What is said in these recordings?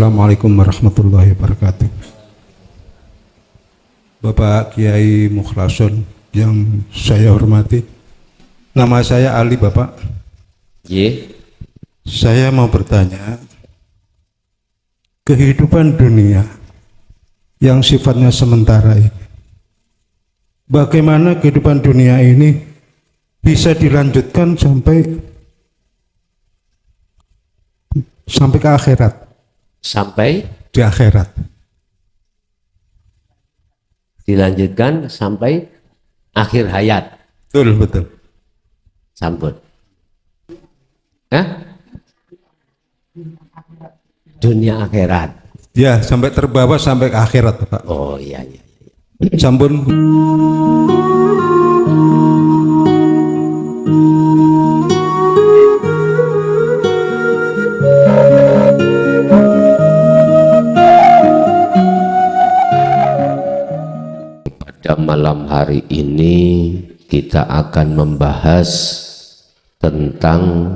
Assalamualaikum warahmatullahi wabarakatuh. Bapak Kiai Mukhlason yang saya hormati, nama saya Ali Bapak. Saya mau bertanya, kehidupan dunia yang sifatnya sementara ini, bagaimana kehidupan dunia ini bisa dilanjutkan sampai ke akhirat? Sampai di akhirat dilanjutkan sampai akhir hayat. Betul. Sampun. Dunia akhirat. Ya, sampai terbawa sampai ke akhirat, Pak. Oh iya. Sampun. Pada malam hari ini kita akan membahas tentang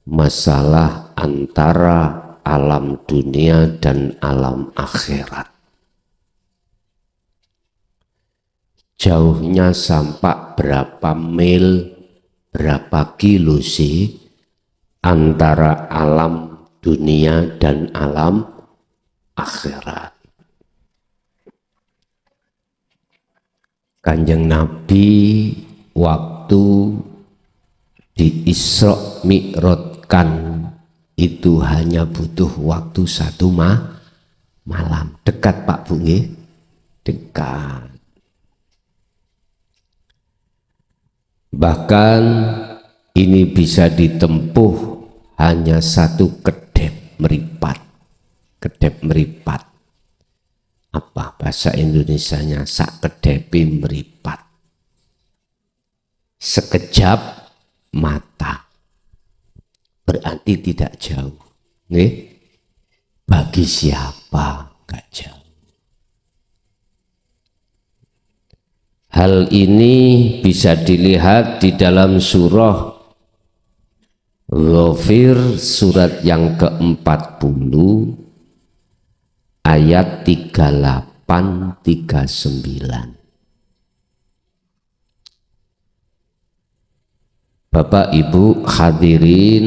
masalah antara alam dunia dan alam akhirat. Jauhnya sampai berapa mil, berapa kilo sih antara alam dunia dan alam akhirat? Kanjeng Nabi waktu di Isra Mi'rajkan itu hanya butuh waktu 1 malam. Dekat Pak Bu nggih? Dekat. Bahkan ini bisa ditempuh hanya 1 kedep meripat. Kedep meripat. Apa bahasa Indonesianya? Sak kedepi meripat. Sekejap mata. Berarti tidak jauh. Nih, bagi siapa gak jauh. Hal ini bisa dilihat di dalam surah Ghafir surat yang ke-40 ayat 38-39. Bapak Ibu hadirin,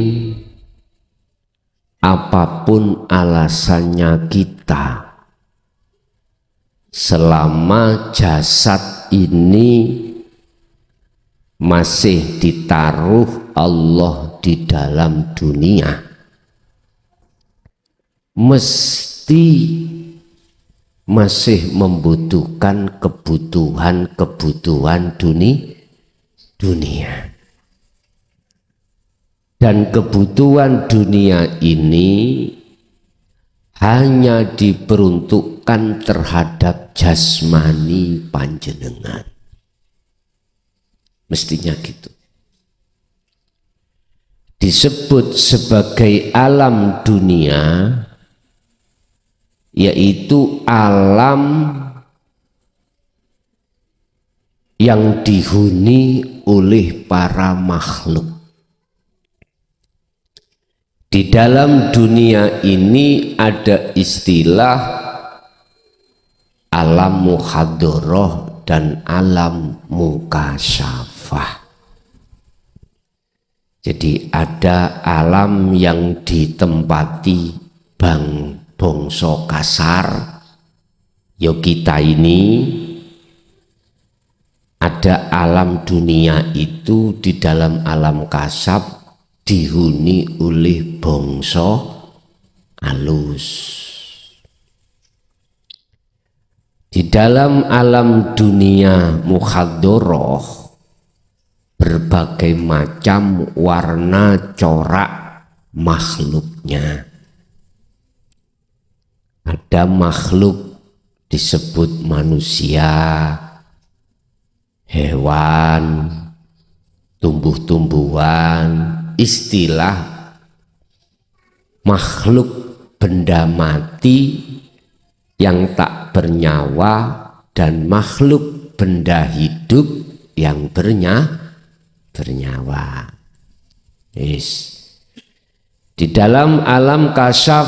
apapun alasannya kita, selama jasad ini masih ditaruh Allah di dalam dunia, mesti masih membutuhkan kebutuhan dunia. Dan kebutuhan dunia ini hanya diperuntukkan terhadap jasmani panjenengan. Mestinya gitu. Disebut sebagai alam dunia, yaitu alam yang dihuni oleh para makhluk. Di dalam dunia ini ada istilah alam muhadharah dan alam mukasyafah. Jadi ada alam yang ditempati bangsa kasar, yo kita ini. Ada alam dunia itu di dalam alam kasab dihuni oleh bangsa alus. Di dalam alam dunia muhadharah berbagai macam warna corak makhluknya. Ada makhluk disebut manusia, hewan, tumbuh-tumbuhan. Istilah makhluk benda mati yang tak bernyawa dan makhluk benda hidup yang bernyawa. Di dalam alam kasyaf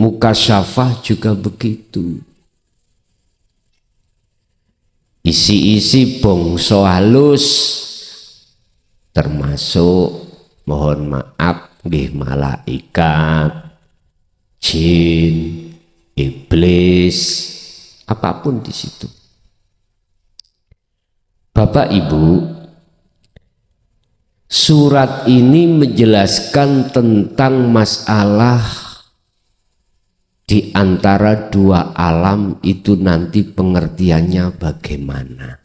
Mukasyafah juga begitu. Isi-isi bangsa halus termasuk mohon maaf nggih malaikat, jin, iblis, apapun di situ. Bapak Ibu, surat ini menjelaskan tentang masalah di antara dua alam itu nanti pengertiannya bagaimana.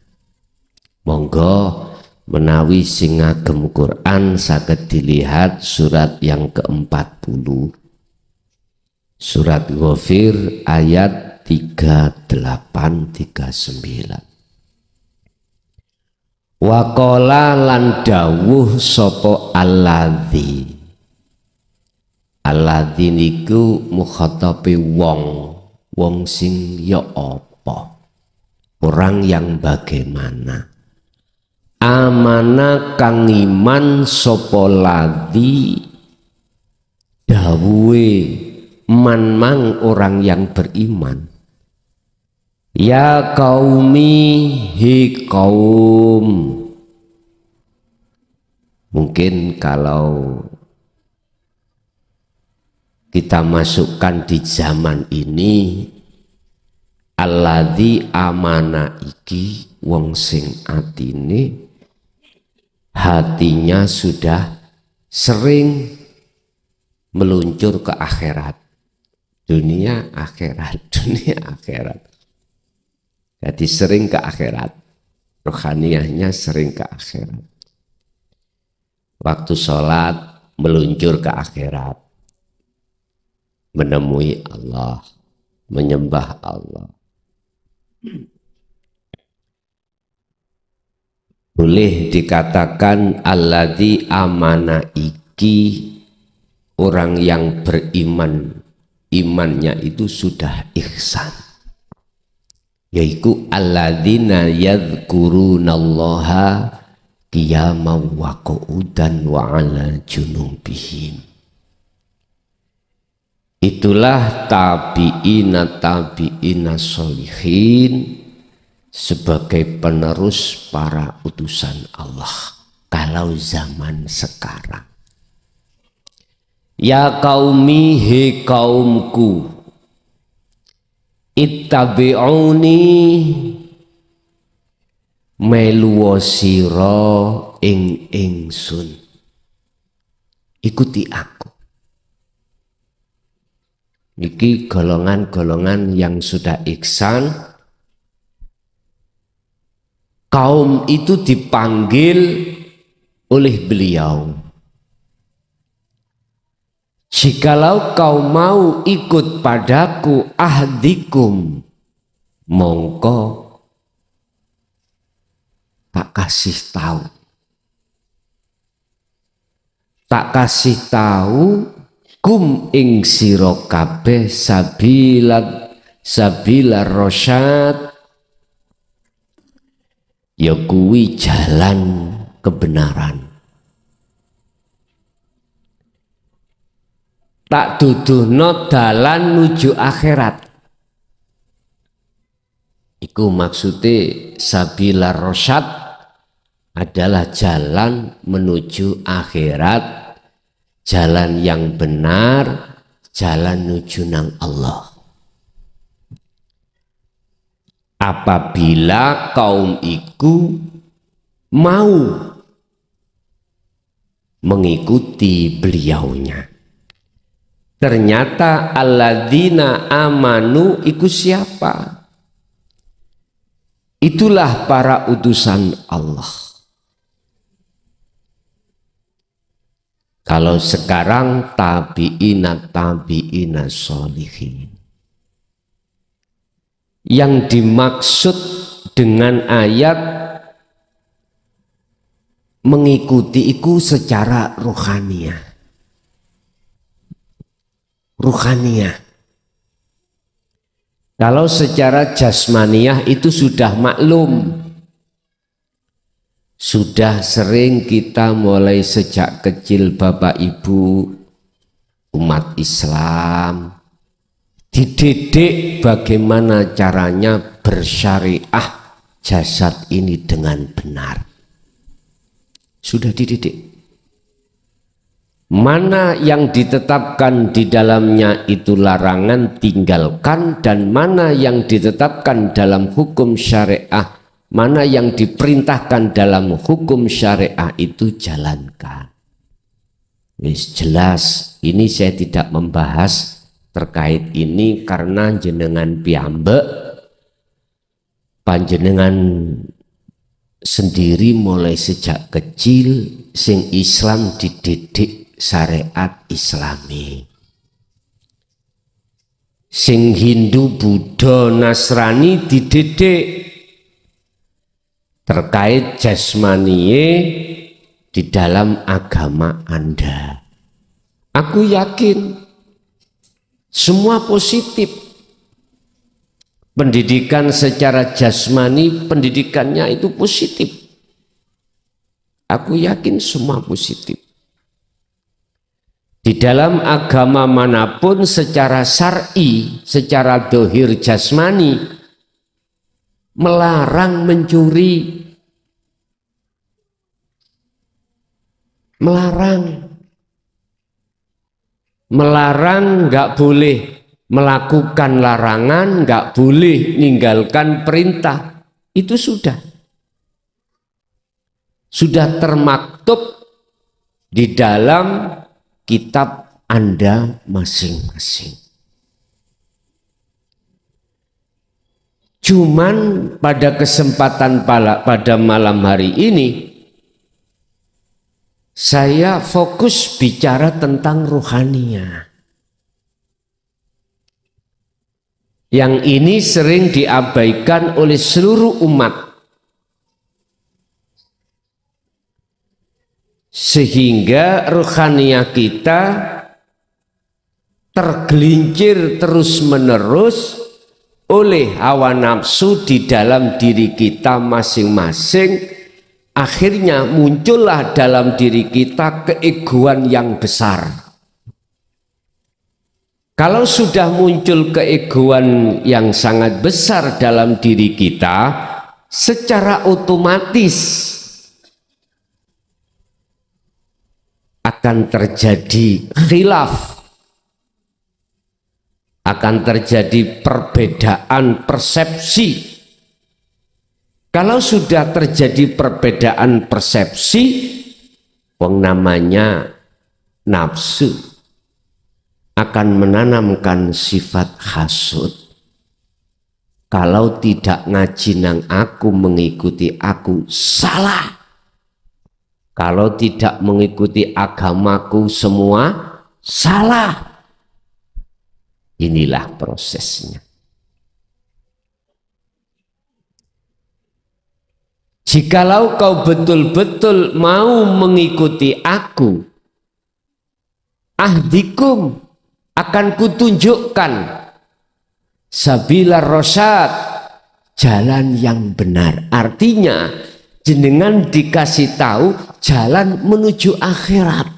Monggo menawi sing ngagem Quran saged dilihat surat yang ke-40. Surat Ghafir ayat 38-39. Waqala lan dawuh sapa alladzi. Alladzi niku mukhatabe wong sing ya apa? Orang yang bagaimana? Amana kang iman sapa ladzi dawuhe man orang yang beriman. Ya qaumi hi kaum. Mungkin kalau kita masukkan di zaman ini, alladzi amana iki wong sing atine hatinya sudah sering meluncur ke akhirat. Dunia akhirat, dunia akhirat. Jadi sering ke akhirat. Rohaniahnya sering ke akhirat. Waktu sholat meluncur ke akhirat. Menemui Allah, menyembah Allah. Boleh dikatakan alladzi amana iki orang yang beriman, imannya itu sudah ihsan, yaitu alladzina yadhkurunallaha qiyaman wa qu'udan wa ala junubihim. Itulah tabi'ina sholihin sebagai penerus para utusan Allah kalau zaman sekarang. Ya qaumi he kaumku ittabi'uni melu sira ing ingsun, ikuti aku. Niki golongan-golongan yang sudah ihsan. Kaum itu dipanggil oleh beliau. Jikalau kau mau ikut padaku ahdikum, mongko tak kasih tahu. Tak kasih tahu kum ing sira kabeh sabila rosyad, ya kuwi jalan kebenaran. Tak duduhno dalan nuju akhirat. Iku maksudnya sabila rosyad adalah jalan menuju akhirat, jalan yang benar, jalan nuju nang Allah. Apabila kaum iku mau mengikuti beliaunya. Ternyata alladzina amanu iku siapa? Itulah para utusan Allah. Kalau sekarang tabi'ina sholihin. Yang dimaksud dengan ayat mengikuti itu secara ruhaniah. Ruhaniah. Kalau secara jasmaniah itu sudah maklum. Sudah sering kita mulai sejak kecil Bapak Ibu umat Islam dididik bagaimana caranya bersyariah jasad ini dengan benar. Sudah dididik. Mana yang ditetapkan di dalamnya itu larangan, tinggalkan, dan mana yang ditetapkan dalam hukum syariah, mana yang diperintahkan dalam hukum syariah itu jalankan. Wis jelas, ini saya tidak membahas terkait ini karena jenengan piyambak panjenengan sendiri mulai sejak kecil sing Islam dididik syariat Islami. Sing Hindu, Buddha, Nasrani dididik terkait jasmaniye di dalam agama Anda. Aku yakin semua positif. Pendidikan secara jasmani, pendidikannya itu positif. Aku yakin semua positif. Di dalam agama manapun secara syar'i, secara dohir jasmani, melarang mencuri, melarang nggak boleh melakukan larangan, nggak boleh meninggalkan perintah. Itu sudah termaktub di dalam kitab Anda masing-masing. Cuman pada kesempatan pada malam hari ini saya fokus bicara tentang rohaniah. Yang ini sering diabaikan oleh seluruh umat. Sehingga rohaniah kita tergelincir terus-menerus oleh hawa nafsu di dalam diri kita masing-masing. Akhirnya muncullah dalam diri kita keegoan yang besar. Kalau sudah muncul keegoan yang sangat besar dalam diri kita, secara otomatis akan terjadi khilaf, akan terjadi perbedaan persepsi. Kalau sudah terjadi perbedaan persepsi, yang namanya nafsu akan menanamkan sifat hasud. Kalau tidak ngaji nang aku, mengikuti aku, salah. Kalau tidak mengikuti agamaku, semua salah. Inilah prosesnya. Jikalau kau betul-betul mau mengikuti aku, ahdikum, akan kutunjukkan sabila rosyad, jalan yang benar. Artinya jenengan dikasih tahu jalan menuju akhirat.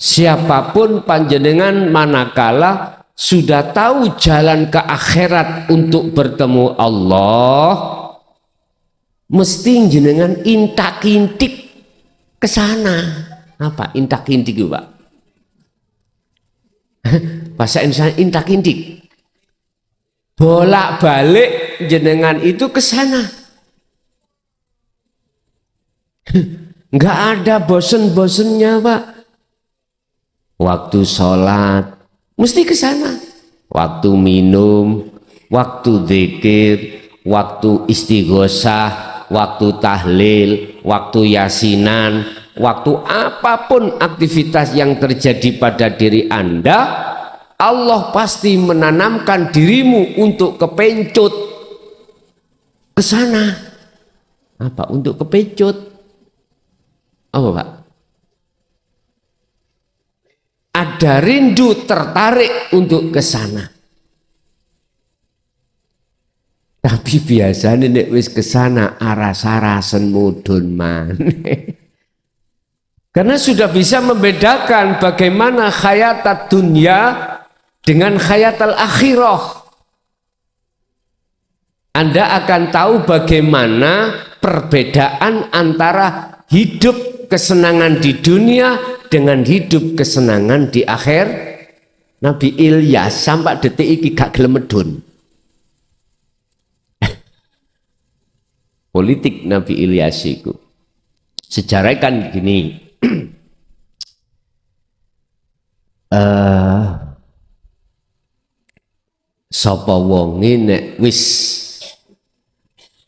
Siapapun panjenengan manakala sudah tahu jalan ke akhirat untuk bertemu Allah, mesti jenengan intak-intik ke sana. Apa intak-intik itu, Pak? Bahasa Indonesia intak-intik. Bolak-balik jenengan itu ke sana. Enggak ada bosen-bosennya, Pak. Waktu sholat mesti ke sana. Waktu minum, waktu zikir, waktu istighosah, waktu tahlil, waktu yasinan, waktu apapun aktivitas yang terjadi pada diri Anda, Allah pasti menanamkan dirimu untuk kepencut ke sana. Apa? Untuk kepencut. Apa, Pak? Ada rindu tertarik untuk ke sana. Tapi biasanya nek wis ke sana aras-arasen mudun maneh. Karena sudah bisa membedakan bagaimana hayatat dunia dengan hayatal akhirah. Anda akan tahu bagaimana perbedaan antara hidup kesenangan di dunia dengan hidup kesenangan di akhir. Nabi Ilyas sampai detik iki gak gelem medun. Politik Nabi Ilyas itu sejarah kan gini. Sapa wonge nek wis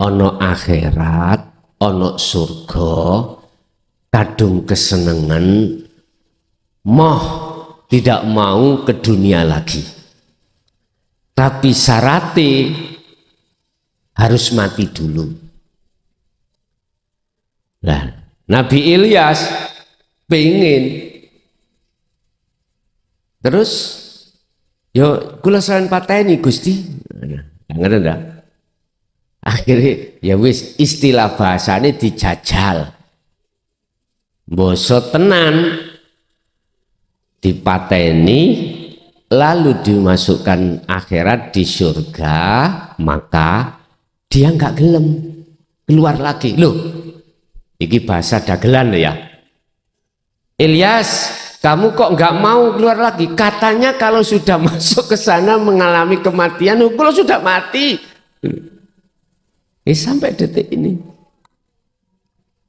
ana akhirat, ana surga, kadung kesenengan, moh tidak mau ke dunia lagi. Tapi syaratnya harus mati dulu. Nah, Nabi Ilyas pengen terus yo kula saran pateni Gusti. Ngerti ndak? Akhirnya ya wis istilah bahasane dijajal. Boso tenan dipateni lalu dimasukkan akhirat di surga, maka dia nggak gelem keluar lagi. Loh, ini bahasa dagelan loh ya. Ilyas, kamu kok nggak mau keluar lagi? Katanya kalau sudah masuk ke sana mengalami kematian, kalau sudah mati. Sampai detik ini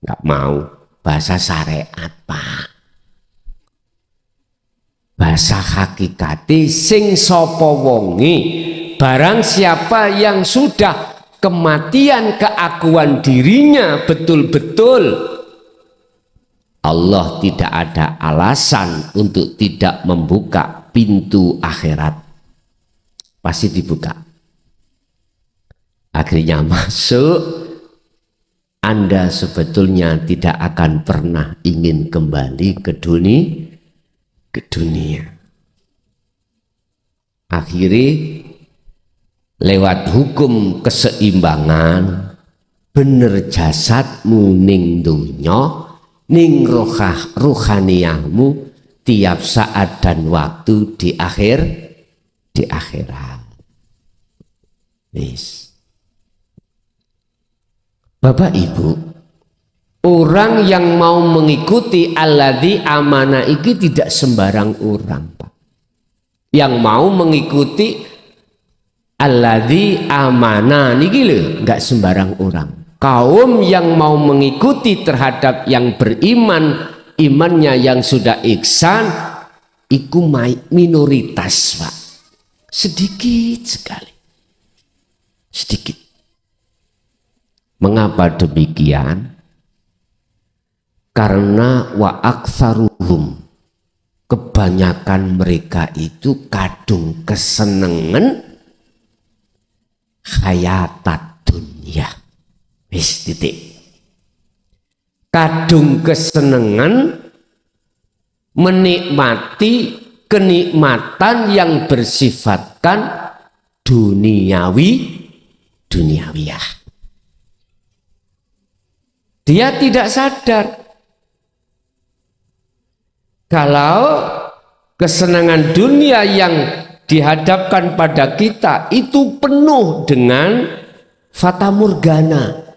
nggak mau. Bahasa syariat Pak. Bahasa hakikati sing sapa wonge, barang siapa yang sudah kematian keakuan dirinya betul-betul, Allah tidak ada alasan untuk tidak membuka pintu akhirat. Pasti dibuka. Akhirnya masuk, Anda sebetulnya tidak akan pernah ingin kembali ke dunia. Akhirnya lewat hukum keseimbangan, bener jasadmu ning dunya, ning rohaniyahmu tiap saat dan waktu di akhirat. Yes. Bapak Ibu, orang yang mau mengikuti alladzi amana iki tidak sembarang orang, Pak. Yang mau mengikuti alladzi amana niki lho, enggak sembarang orang. Kaum yang mau mengikuti terhadap yang beriman, imannya yang sudah ihsan, iku minoritas, Pak. Sedikit sekali. Sedikit. Mengapa demikian? Karena wa aktsaruhum, kebanyakan mereka itu kadung kesenengan hayatat dunia. Wis titik. Kadung kesenengan menikmati kenikmatan yang bersifatkan duniawiyah. Dia tidak sadar kalau kesenangan dunia yang dihadapkan pada kita itu penuh dengan fata morgana,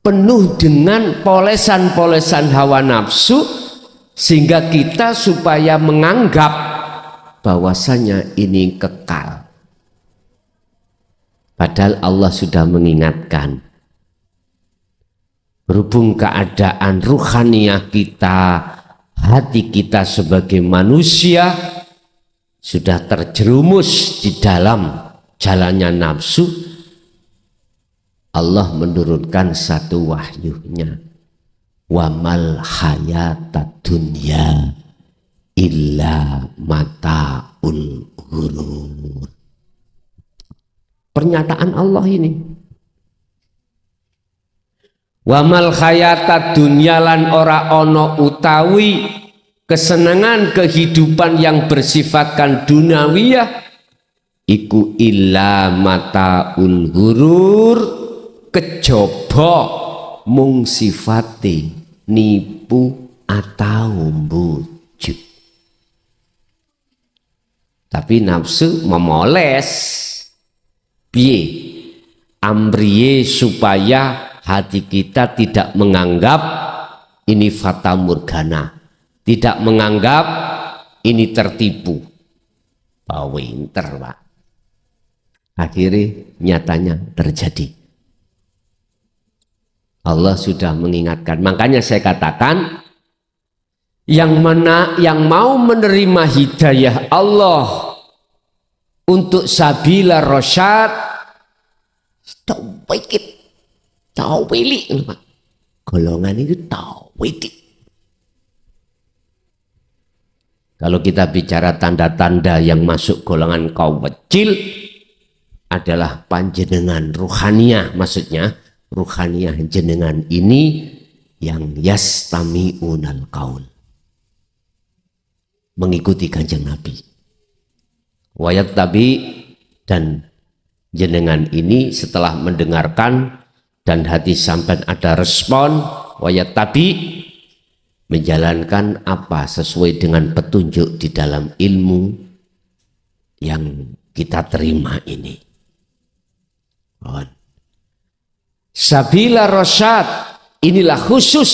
penuh dengan polesan-polesan hawa nafsu, sehingga kita supaya menganggap bahwasanya ini kekal. Padahal Allah sudah mengingatkan, berhubung keadaan ruhaniyah kita, hati kita sebagai manusia sudah terjerumus di dalam jalannya nafsu, Allah menurunkan satu wahyunya, wamal hayatad dunya illa mataul ghurur. Pernyataan Allah ini, wamal hayatad dunya lan ora ono utawi kesenangan kehidupan yang bersifatkan duniawiyah iku illa mataul ghurur, kejaba mung sifate nipu atau bujuk. Tapi nafsu memoles. Piye? Amriye supaya hati kita tidak menganggap ini fata morgana, tidak menganggap ini tertipu. Pinter, Pak. Akhirnya nyatanya terjadi. Allah sudah mengingatkan. Makanya saya katakan, yang mau menerima hidayah Allah untuk sabila rosyad, tauwili, golongan itu tauwili. Kalau kita bicara tanda-tanda yang masuk golongan kaum kecil adalah panjenengan ruhaniyah, maksudnya ruhaniyah jenengan ini yang yastami'unal qaul, mengikuti kanjeng Nabi. Wayat tabi, dan jenengan ini setelah mendengarkan dan hati sampai ada respon, wayat tabi, menjalankan apa sesuai dengan petunjuk di dalam ilmu yang kita terima ini. Sabila rosyad, inilah khusus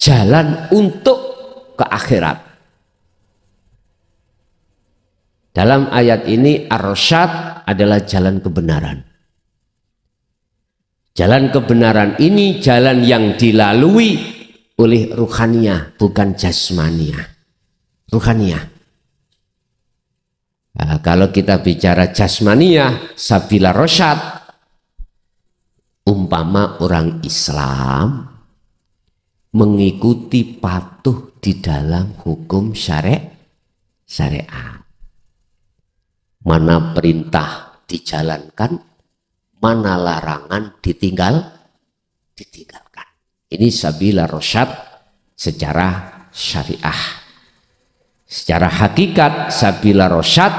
jalan untuk ke akhirat. Dalam ayat ini ar-rosyad adalah jalan kebenaran. Jalan kebenaran ini jalan yang dilalui oleh ruhaniyah, bukan jasmaniyah. Ruhaniyah. Nah, kalau kita bicara jasmaniyah, sabila rosyad, umpama orang Islam mengikuti patuh di dalam hukum syariat. Mana perintah dijalankan, mana larangan ditinggalkan. Ini sabila rosyad secara syariah. Secara hakikat sabila rosyad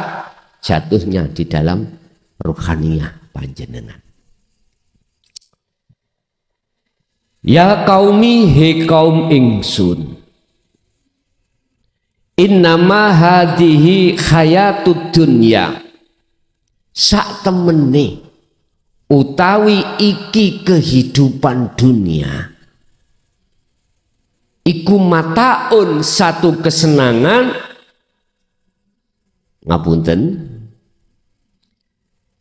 jatuhnya di dalam ruhaniyah panjenengan. Ya qaumi, he kaum ingsun, innama hadihi hayatud dunya, sak temene utawi iki kehidupan dunia, iku mataun, satu kesenangan, ngapunten,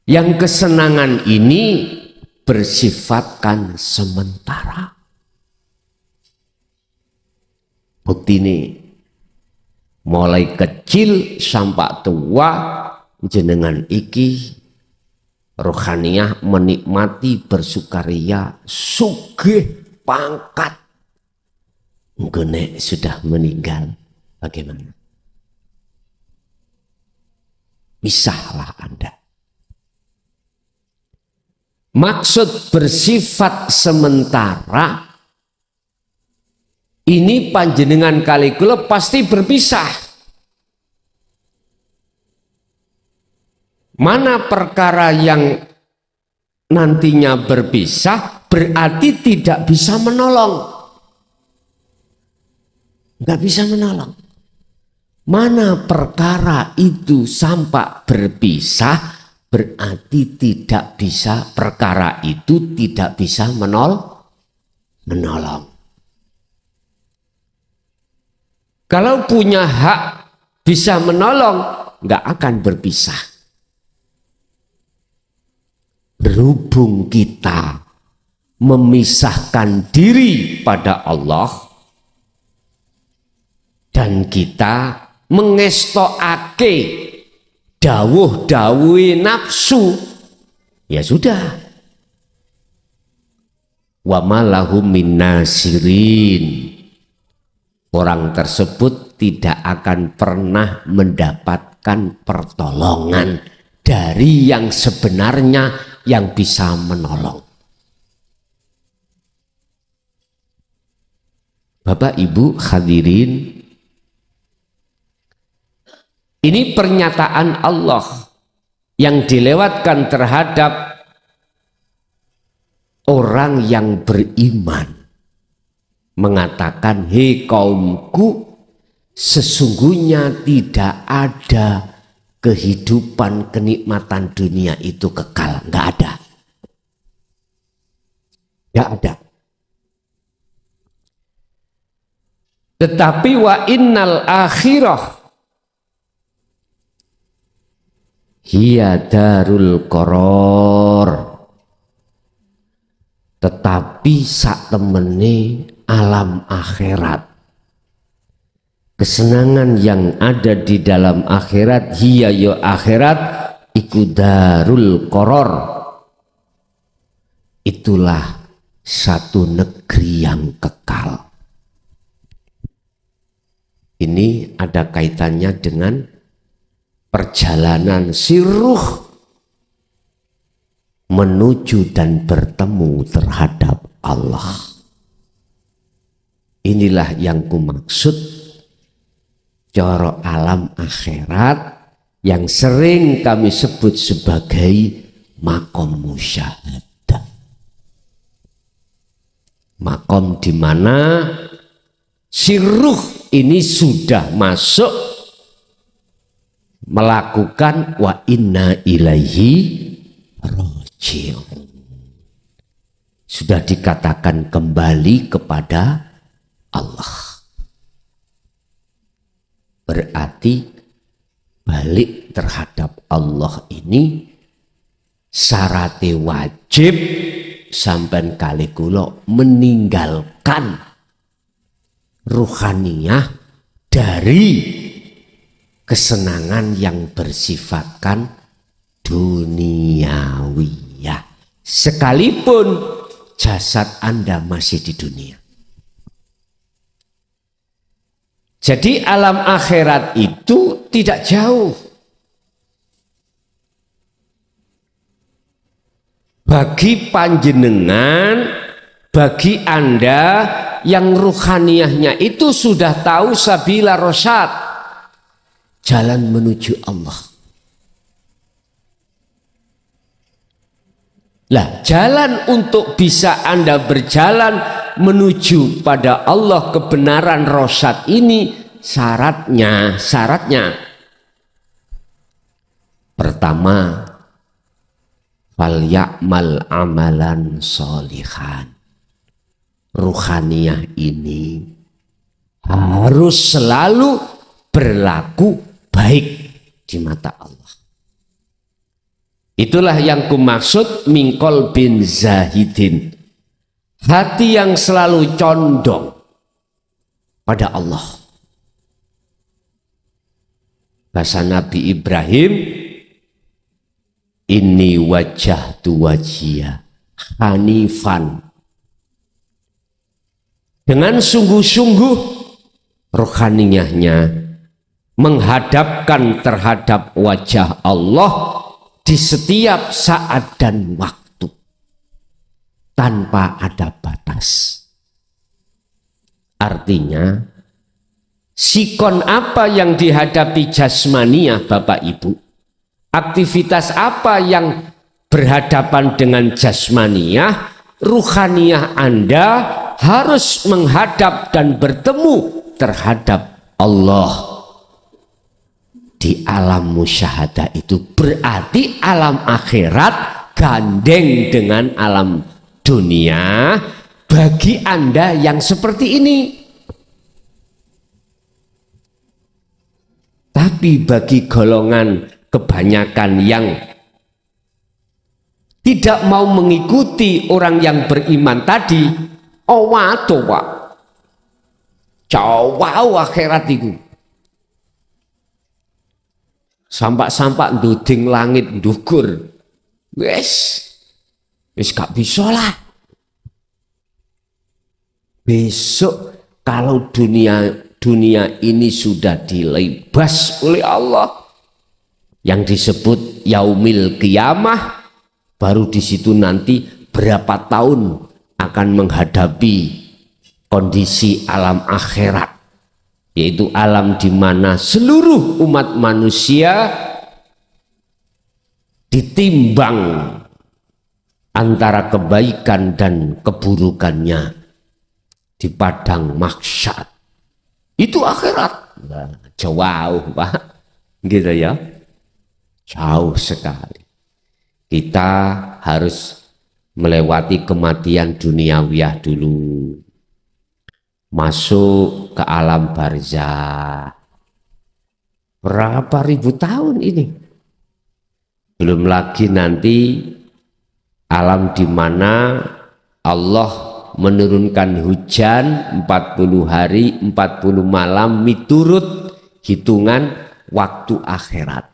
yang kesenangan ini bersifatkan sementara. Bukti ini mulai kecil sampai tua jenengan iki rohaniyah menikmati bersukaria sugih pangkat. Ngene sudah meninggal, bagaimana? Pisahlah Anda. Maksud bersifat sementara ini panjenengan kali kula pasti berpisah. Mana perkara yang nantinya berpisah berarti tidak bisa menolong. Nggak bisa menolong. Mana perkara itu sampai berpisah berarti tidak bisa, perkara itu tidak bisa menolong. Kalau punya hak bisa menolong, nggak akan berpisah. Berhubung kita memisahkan diri pada Allah dan kita mengestokake dawuh-dawuhe nafsu, ya sudah. Wa malahum min nasirin, orang tersebut tidak akan pernah mendapatkan pertolongan dari yang sebenarnya yang bisa menolong. Bapak Ibu hadirin, ini pernyataan Allah yang dilewatkan terhadap orang yang beriman. mengatakan, hei kaumku, sesungguhnya tidak ada kehidupan kenikmatan dunia itu kekal, nggak ada. Nggak ada. Tetapi wa innal akhirah hiya darul qaror. Tetapi sak temene alam akhirat, kesenangan yang ada di dalam akhirat, hiya yo akhirat iku darul qaror, itulah satu negeri yang kekal. Ini ada kaitannya dengan perjalanan si ruh menuju dan bertemu terhadap Allah. Inilah yang kumaksud coro alam akhirat yang sering kami sebut sebagai makom musyahadah. Makom di mana si ruh ini sudah masuk melakukan wa inna ilaihi raji'un. Sudah dikatakan kembali kepada Allah. Berarti balik terhadap Allah ini syaratnya wajib sampai kali kula meninggalkan ruhaniyah dari kesenangan yang bersifatkan duniawiyah, sekalipun jasad Anda masih di dunia. Jadi alam akhirat itu tidak jauh. Bagi panjenengan, bagi Anda yang ruhaniyahnya itu sudah tahu sabila rosyad, jalan menuju Allah. Lah, jalan untuk bisa Anda berjalan menuju pada Allah kebenaran rosyad ini syaratnya pertama, fal ya'mal amalan sholihan. Ruhaniyah ini harus selalu berlaku baik di mata Allah. Itulah yang kumaksud mingkol bin zahidin, hati yang selalu condong pada Allah. Bahasa Nabi Ibrahim, inni wajjahtu wajhiya hanifan. Dengan sungguh-sungguh rohaniyahnya menghadapkan terhadap wajah Allah di setiap saat dan waktu tanpa ada batas. Artinya, sikon apa yang dihadapi jasmaniyah Bapak Ibu, aktivitas apa yang berhadapan dengan jasmaniyah, ruhaniyah Anda harus menghadap dan bertemu terhadap Allah. Di alam musyahadah itu berarti alam akhirat gandeng dengan alam dunia bagi Anda yang seperti ini. Tapi bagi golongan kebanyakan yang tidak mau mengikuti orang yang beriman tadi, oh waduh Pak, jauh akhirat itu. Sampak-sampak nduding langit ndukur, wes gak bisa lah. Besok kalau dunia ini sudah dilebas oleh Allah, yang disebut yaumil qiyamah, baru di situ nanti berapa tahun akan menghadapi kondisi alam akhirat, yaitu alam di mana seluruh umat manusia ditimbang antara kebaikan dan keburukannya. di padang mahsyar. Itu akhirat. Nah, jauh Pak, gitu ya, jauh sekali. Kita harus melewati kematian duniawiyah dulu, masuk ke alam barzah. Berapa ribu tahun ini? Belum lagi nanti alam di mana Allah menurunkan hujan 40 hari 40 malam miturut hitungan waktu akhirat.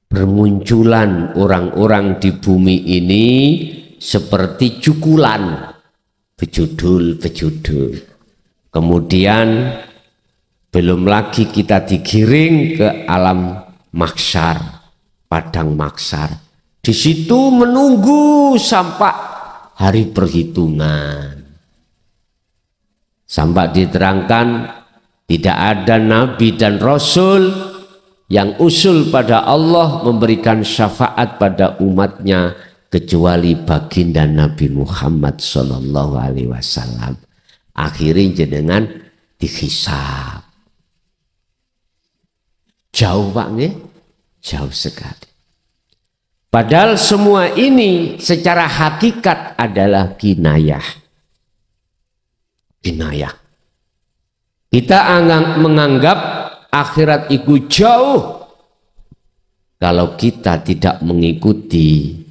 Bermunculan orang-orang di bumi ini seperti cukulan, bejudul-bejudul. Kemudian belum lagi kita digiring ke alam mahsyar, padang mahsyar. Di situ menunggu sampai hari perhitungan. Sampai diterangkan tidak ada nabi dan rasul yang usul pada Allah memberikan syafaat pada umatnya kecuali baginda Nabi Muhammad sallallahu alaihi wasallam. Akhirnya jenengan dihisab. Jauh Pak nggih? Jauh sekali. Padahal semua ini secara hakikat adalah kinayah. Kinayah. Kita menganggap akhirat itu jauh kalau kita tidak mengikuti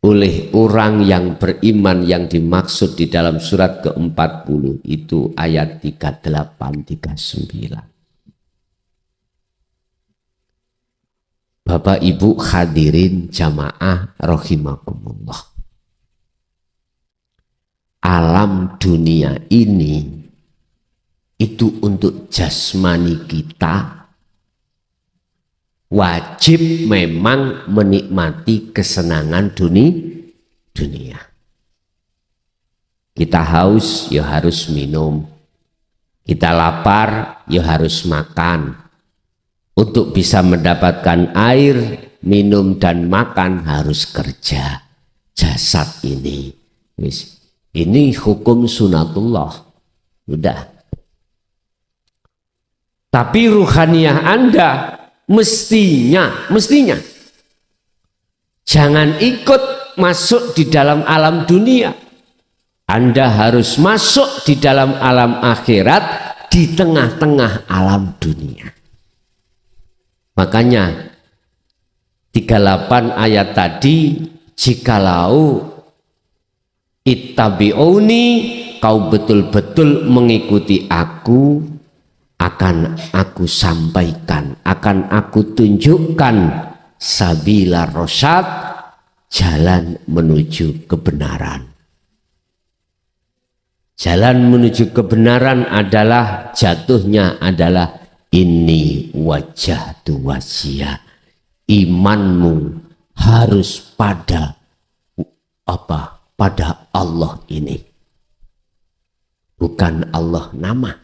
oleh orang yang beriman yang dimaksud di dalam surat ke-40 itu ayat 38-39. Bapak Ibu hadirin jamaah rahimakumullah. Alam dunia ini itu untuk jasmani kita wajib memang menikmati kesenangan dunia. Kita haus ya harus minum. Kita lapar ya harus makan. Untuk bisa mendapatkan air, minum dan makan harus kerja. Jasad ini. Ini hukum sunatullah. Udah. Tapi ruhaniyah Anda mestinya jangan ikut masuk di dalam alam dunia. Anda harus masuk di dalam alam akhirat di tengah-tengah alam dunia. Makanya 38 ayat tadi, jikalau ittabi'uni, kau betul-betul mengikuti aku, akan aku sampaikan, akan aku tunjukkan sabila rosyad, jalan menuju kebenaran. Jalan menuju kebenaran adalah jatuhnya adalah ini wajah wajiyah. Imanmu harus pada apa? Pada Allah ini. Bukan Allah nama.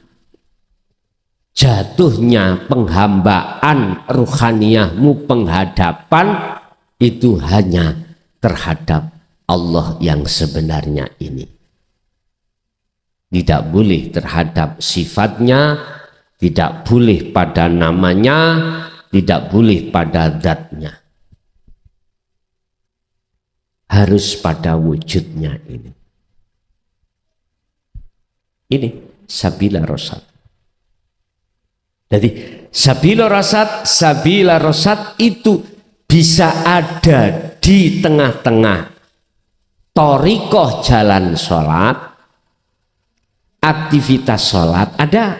Jatuhnya penghambaan ruhaniyahmu, penghadapan itu hanya terhadap Allah yang sebenarnya ini. Tidak boleh terhadap sifatnya, tidak boleh pada namanya, tidak boleh pada zatnya. Harus pada wujudnya ini. Ini sabila rosyad. Jadi sabila rosyad itu bisa ada di tengah-tengah thariqah jalan sholat, aktivitas sholat ada.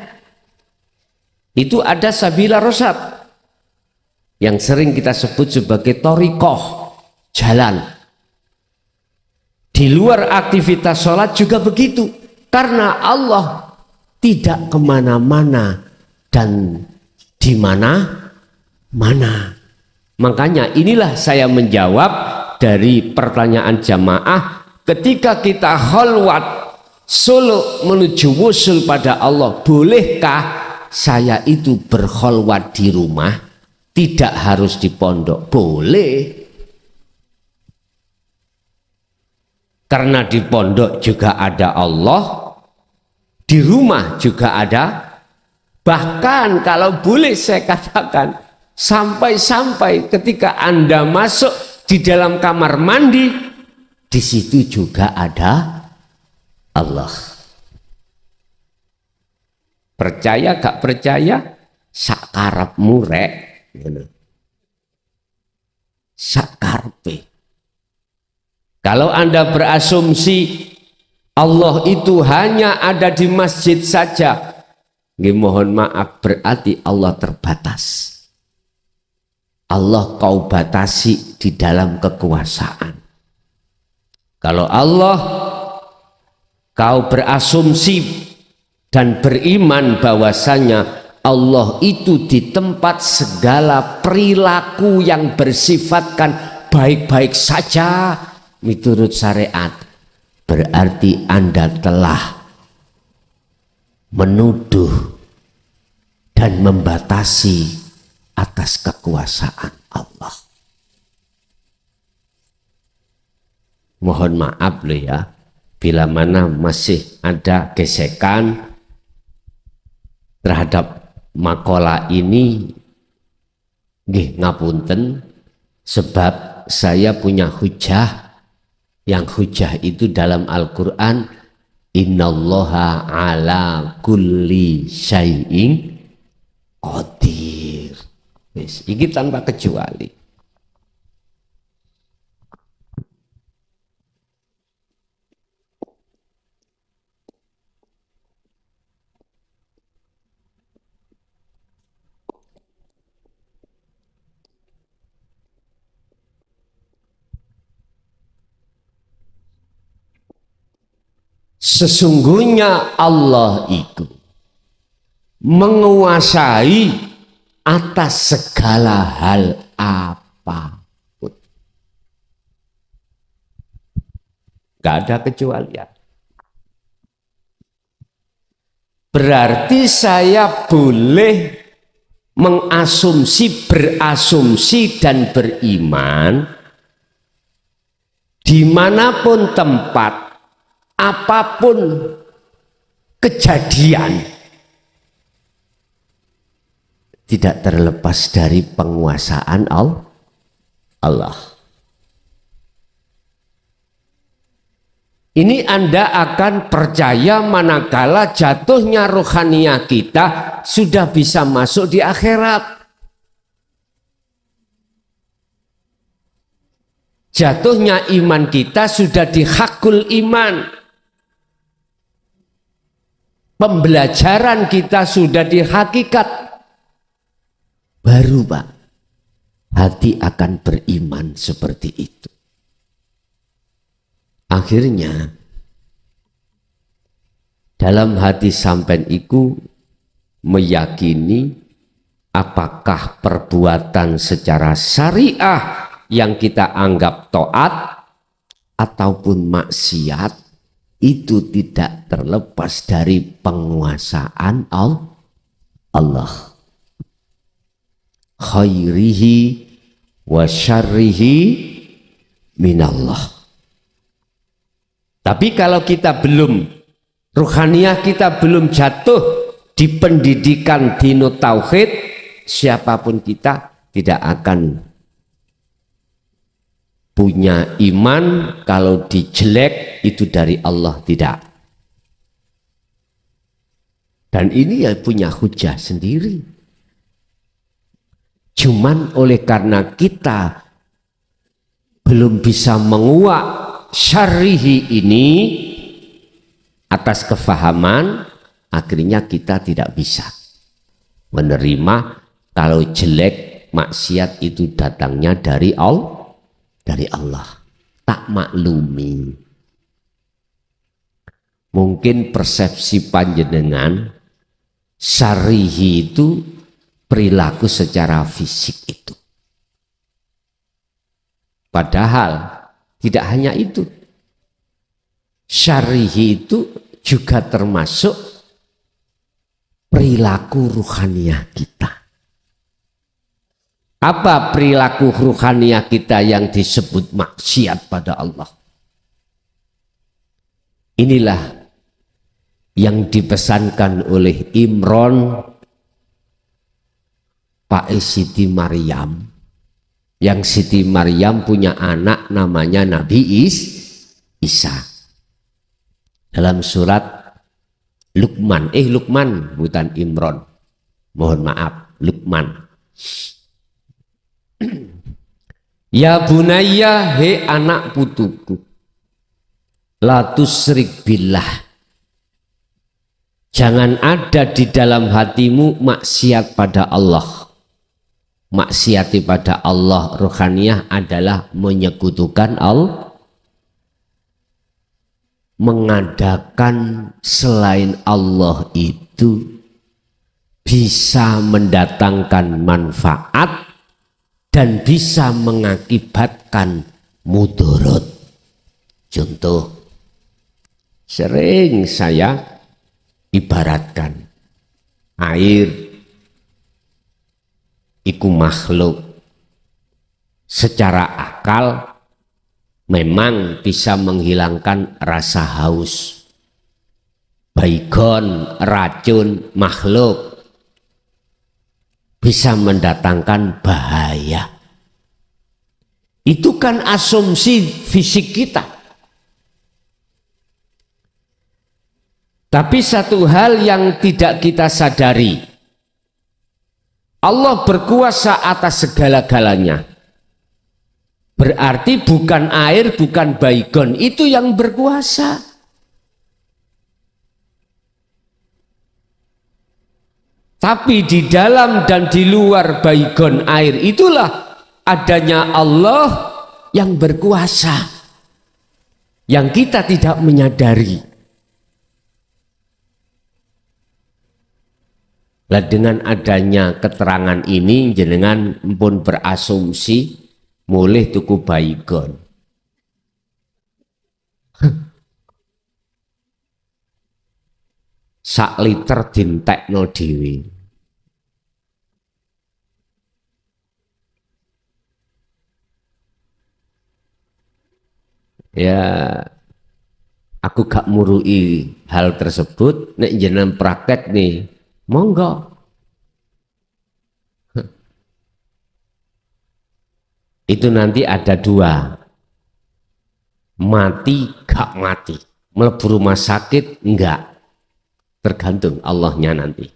Itu ada sabila rosyad yang sering kita sebut sebagai thariqah jalan. Di luar aktivitas sholat juga begitu, karena Allah tidak kemana-mana dan di mana-mana. Makanya inilah saya menjawab dari pertanyaan jamaah, ketika kita khalwat suluk menuju wusul pada Allah, bolehkah saya itu berkhalwat di rumah, tidak harus di pondok? Boleh. Karena di pondok juga ada Allah, di rumah juga ada. Bahkan kalau boleh saya katakan, sampai-sampai ketika Anda masuk di dalam kamar mandi, di situ juga ada Allah. Percaya gak percaya, sakarepmu rek. Sakarepe. Kalau Anda berasumsi Allah itu hanya ada di masjid saja, mohon maaf, berarti Allah terbatas. Allah kau batasi di dalam kekuasaan. Kalau Allah kau berasumsi dan beriman bahwasanya Allah itu di tempat segala perilaku yang bersifatkan baik-baik saja menurut syariat, berarti Anda telah menuduh dan membatasi atas kekuasaan Allah. Mohon maaf loh ya, bila mana masih ada gesekan terhadap makalah ini, nggih ngapunten, sebab saya punya hujah. Yang hujah itu dalam Al-Quran, innallaha ala kulli syai'in qadir. Wis, iki tanpa kecuali. Sesungguhnya Allah itu menguasai atas segala hal apapun. Gak ada kecualian. Berarti saya boleh mengasumsi, berasumsi dan beriman dimanapun tempat, apapun kejadian, tidak terlepas dari penguasaan Allah. Ini Anda akan percaya manakala jatuhnya rohaniah kita sudah bisa masuk di akhirat. Jatuhnya iman kita sudah di hakul iman. Pembelajaran kita sudah di hakikat. Baru Pak, hati akan beriman seperti itu. Akhirnya dalam hati sampean iku meyakini apakah perbuatan secara syariah yang kita anggap taat ataupun maksiat itu tidak terlepas dari penguasaan Allah. Khairihi wa syarrihi minallah. Tapi kalau kita belum, ruhaniyah kita belum jatuh di pendidikan dino tauhid, siapapun kita tidak akan punya iman kalau dijelek itu dari Allah, tidak. Dan ini ya punya hujah sendiri. Cuman oleh karena kita belum bisa menguak syarrihi ini atas kefahaman, akhirnya kita tidak bisa menerima kalau jelek maksiat itu datangnya dari Allah. Tak maklumi. Mungkin persepsi panjenengan syarrihi itu perilaku secara fisik itu. Padahal tidak hanya itu. Syarrihi itu juga termasuk perilaku ruhaniyah kita. Apa perilaku ruhaniyah kita yang disebut maksiat pada Allah? Inilah yang dipesankan oleh Imron Pak Siti Maryam, yang Siti Maryam punya anak namanya Nabi Isa. Dalam surat Luqman, Luqman bukan Imron, mohon maaf, Luqman. Ya bunayya, he anak putuku, la tusyrik billah, jangan ada di dalam hatimu maksiat pada Allah. Maksiati pada Allah rohaniyah adalah menyekutukan Allah, mengadakan selain Allah itu bisa mendatangkan manfaat dan bisa mengakibatkan mudarat. Contoh, sering saya ibaratkan air iku makhluk secara akal memang bisa menghilangkan rasa haus. Baygon, racun, makhluk bisa mendatangkan bahaya. Itu kan asumsi fisik kita. Tapi satu hal yang tidak kita sadari, Allah berkuasa atas segala-galanya. Berarti bukan air, bukan baygon itu yang berkuasa. Tapi di dalam dan di luar baygon air itulah adanya Allah yang berkuasa, yang kita tidak menyadari. Lah dengan adanya keterangan ini jenengan pun berasumsi mulih tuku baygon. Sak liter dintekno dhewe. Ya, aku gak murui hal tersebut. Nek jenengan praktek nih, monggo. Itu nanti ada dua, mati gak mati, mlebu rumah sakit enggak, tergantung Allahnya nanti.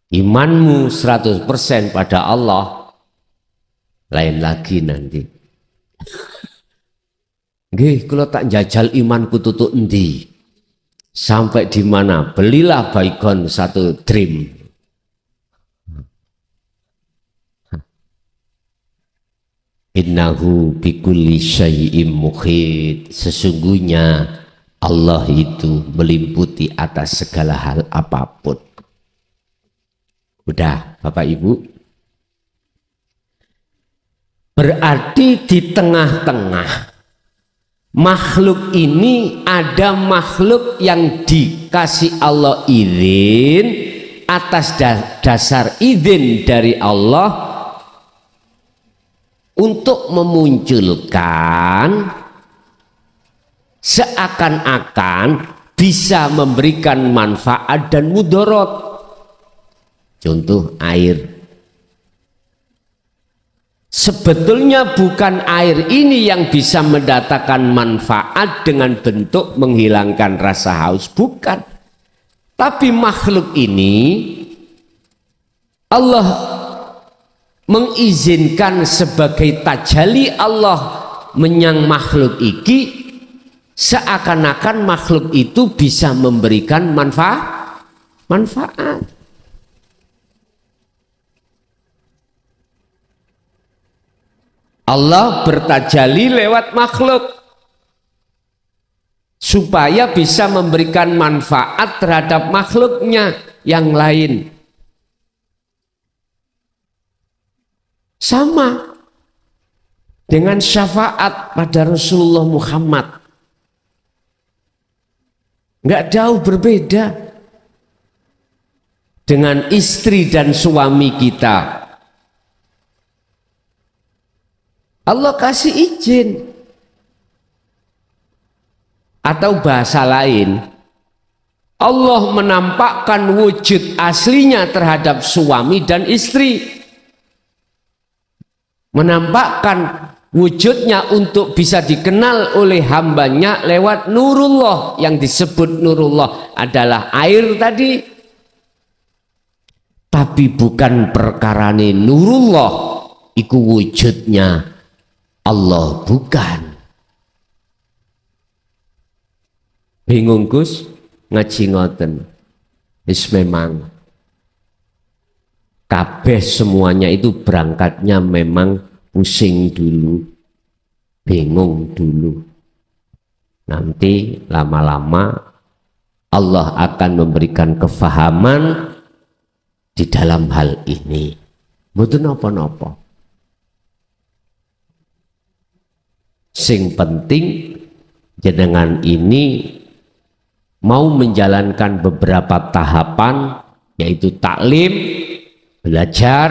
Imanmu 100% pada Allah, lain lagi nanti. Nggih, kalau tak jajal imanku tutuk endi, sampai di mana? Belilah baygon 1 dream. Innahu bikulli syai'im muhit. Sesungguhnya Allah itu meliputi atas segala hal apapun. Udah Bapak Ibu, berarti di tengah-tengah makhluk ini ada makhluk yang dikasih Allah izin, atas dasar izin dari Allah untuk memunculkan seakan-akan bisa memberikan manfaat dan mudarat. Contoh air. Sebetulnya bukan air ini yang bisa mendatangkan manfaat dengan bentuk menghilangkan rasa haus, bukan. Tapi makhluk ini Allah mengizinkan sebagai tajali Allah menyang makhluk iki, seakan-akan makhluk itu bisa memberikan manfaat. Allah bertajali lewat makhluk supaya bisa memberikan manfaat terhadap makhluknya yang lain. Sama dengan syafaat pada Rasulullah Muhammad, nggak jauh berbeda dengan istri dan suami kita. Allah kasih izin Atau bahasa lain, Allah menampakkan wujud aslinya terhadap suami dan istri, menampakkan wujudnya untuk bisa dikenal oleh hambanya lewat nurullah. Yang disebut nurullah adalah air tadi, tapi bukan perkarane nurullah iku wujudnya Allah, bukan. Bingung Gus ngaji ngoten? Wis memang kabeh semuanya itu berangkatnya memang pusing dulu, bingung dulu. Nanti lama-lama Allah akan memberikan kefahaman di dalam hal ini. Mboten napa-napa. Sing penting jenengan ini mau menjalankan beberapa tahapan, yaitu taklim, belajar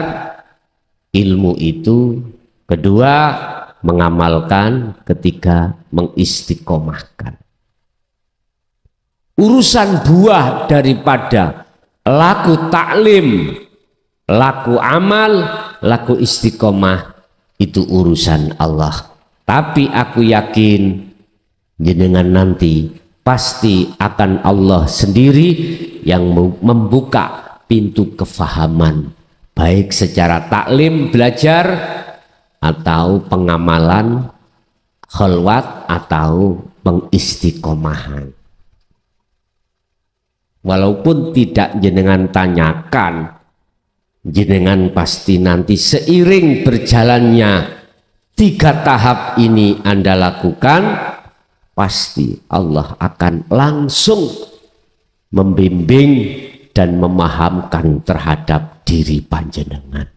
ilmu itu, kedua mengamalkan, ketiga mengistiqomahkan. Urusan buah daripada laku taklim, laku amal, laku istiqomah itu urusan Allah. Tapi aku yakin jenengan nanti pasti akan Allah sendiri yang membuka pintu kefahaman, baik secara taklim belajar atau pengamalan khalwat atau pengistiqomahan. Walaupun tidak jenengan tanyakan, jenengan pasti nanti seiring berjalannya 3 tahap ini Anda lakukan, pasti Allah akan langsung membimbing dan memahamkan terhadap diri panjenengan.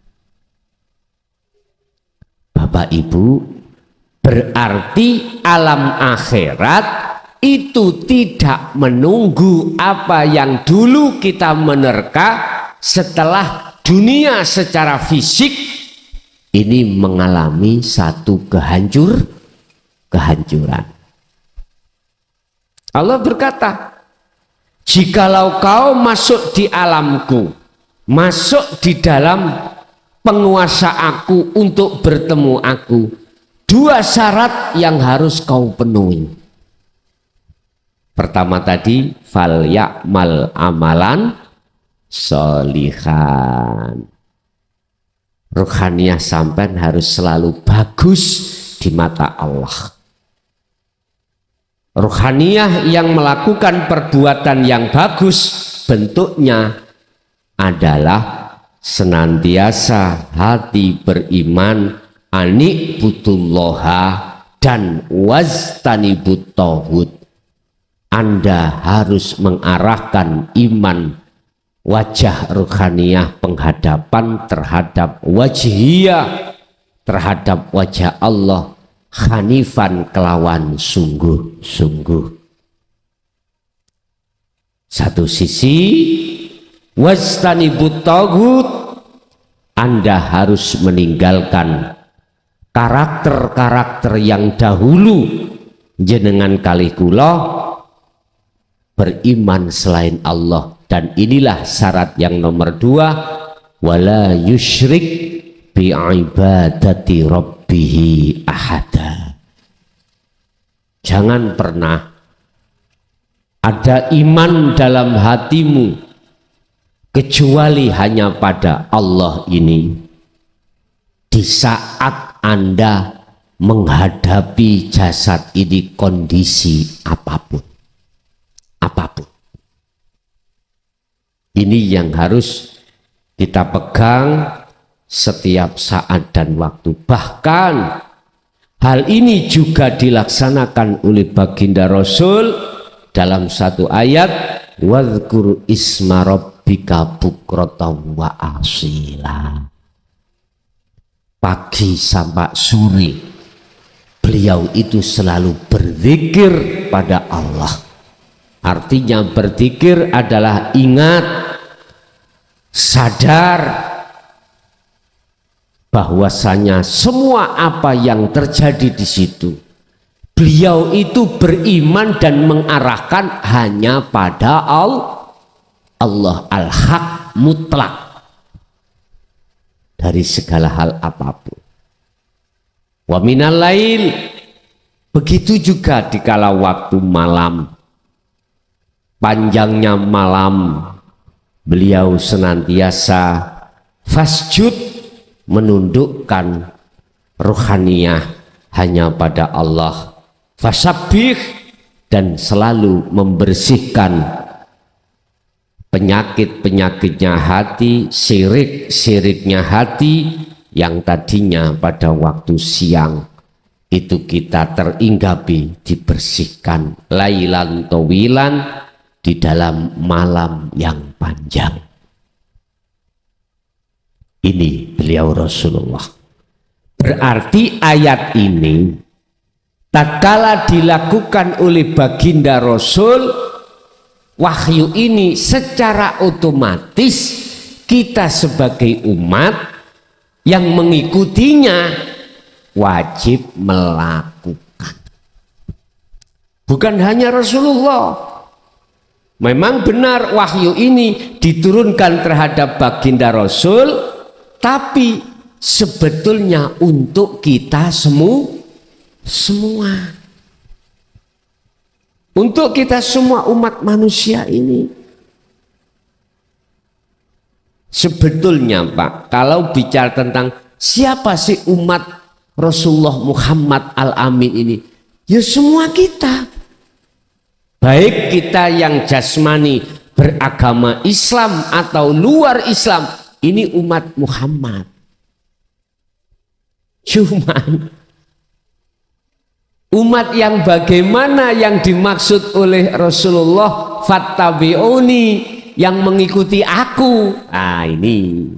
Bapak Ibu, berarti alam akhirat itu tidak menunggu apa yang dulu kita menerka. Setelah dunia secara fisik ini mengalami satu kehancuran. Allah berkata, jikalau kau masuk di alamku, masuk di dalam penguasa aku untuk bertemu aku, 2 syarat yang harus kau penuhi. Pertama tadi, fal ya'mal amalan sholihan. Ruhaniyah sampean harus selalu bagus di mata Allah. Ruhaniyah yang melakukan perbuatan yang bagus bentuknya adalah senantiasa hati beriman, ani'budullaha dan wajtanibut tauhid. Anda harus mengarahkan iman wajah ruhaniyah, penghadapan terhadap wajhiyah, terhadap wajah Allah, hanifan kelawan sungguh-sungguh. Satu sisi wajtanibut tauhid, Anda harus meninggalkan karakter-karakter yang dahulu jenengan kalih kula beriman selain Allah. Dan inilah syarat yang nomor 2, wala yusyrik bi ibadati rabbihi ahada. Jangan pernah ada iman dalam hatimu kecuali hanya pada Allah ini di saat Anda menghadapi jasad ini kondisi apapun. Ini yang harus kita pegang setiap saat dan waktu. Bahkan hal ini juga dilaksanakan oleh baginda Rasul dalam satu ayat, wadhkur isma rabbika bukratan wa asila. Pagi sampai sore beliau itu selalu berzikir pada Allah. Artinya berzikir adalah ingat, sadar bahwasanya semua apa yang terjadi di situ Beliau itu beriman dan mengarahkan hanya pada Allah al-haq mutlak dari segala hal apapun. Wa minal lail, begitu juga di kala waktu malam, panjangnya malam, beliau senantiasa fasjud, menundukkan ruhaniyah hanya pada Allah, fasabbih, dan selalu membersihkan penyakit-penyakitnya hati, syirik-syiriknya hati yang tadinya pada waktu siang itu kita teringgapi, dibersihkan lailan tawilan, di dalam malam yang panjang. Ini beliau Rasulullah. Berarti ayat ini tatkala dilakukan oleh baginda Rasul, wahyu ini secara otomatis kita sebagai umat yang mengikutinya wajib melakukan. Bukan hanya Rasulullah. Memang benar wahyu ini diturunkan terhadap baginda Rasul, tapi sebetulnya untuk kita semua. Untuk kita semua umat manusia ini. Sebetulnya Pak, kalau bicara tentang siapa sih umat Rasulullah Muhammad Al-Amin ini? Ya semua kita. Baik kita yang jasmani beragama Islam atau luar Islam, ini umat Muhammad. Cuman umat yang bagaimana yang dimaksud oleh Rasulullah, fattabi'uni, yang mengikuti aku. Ah, ini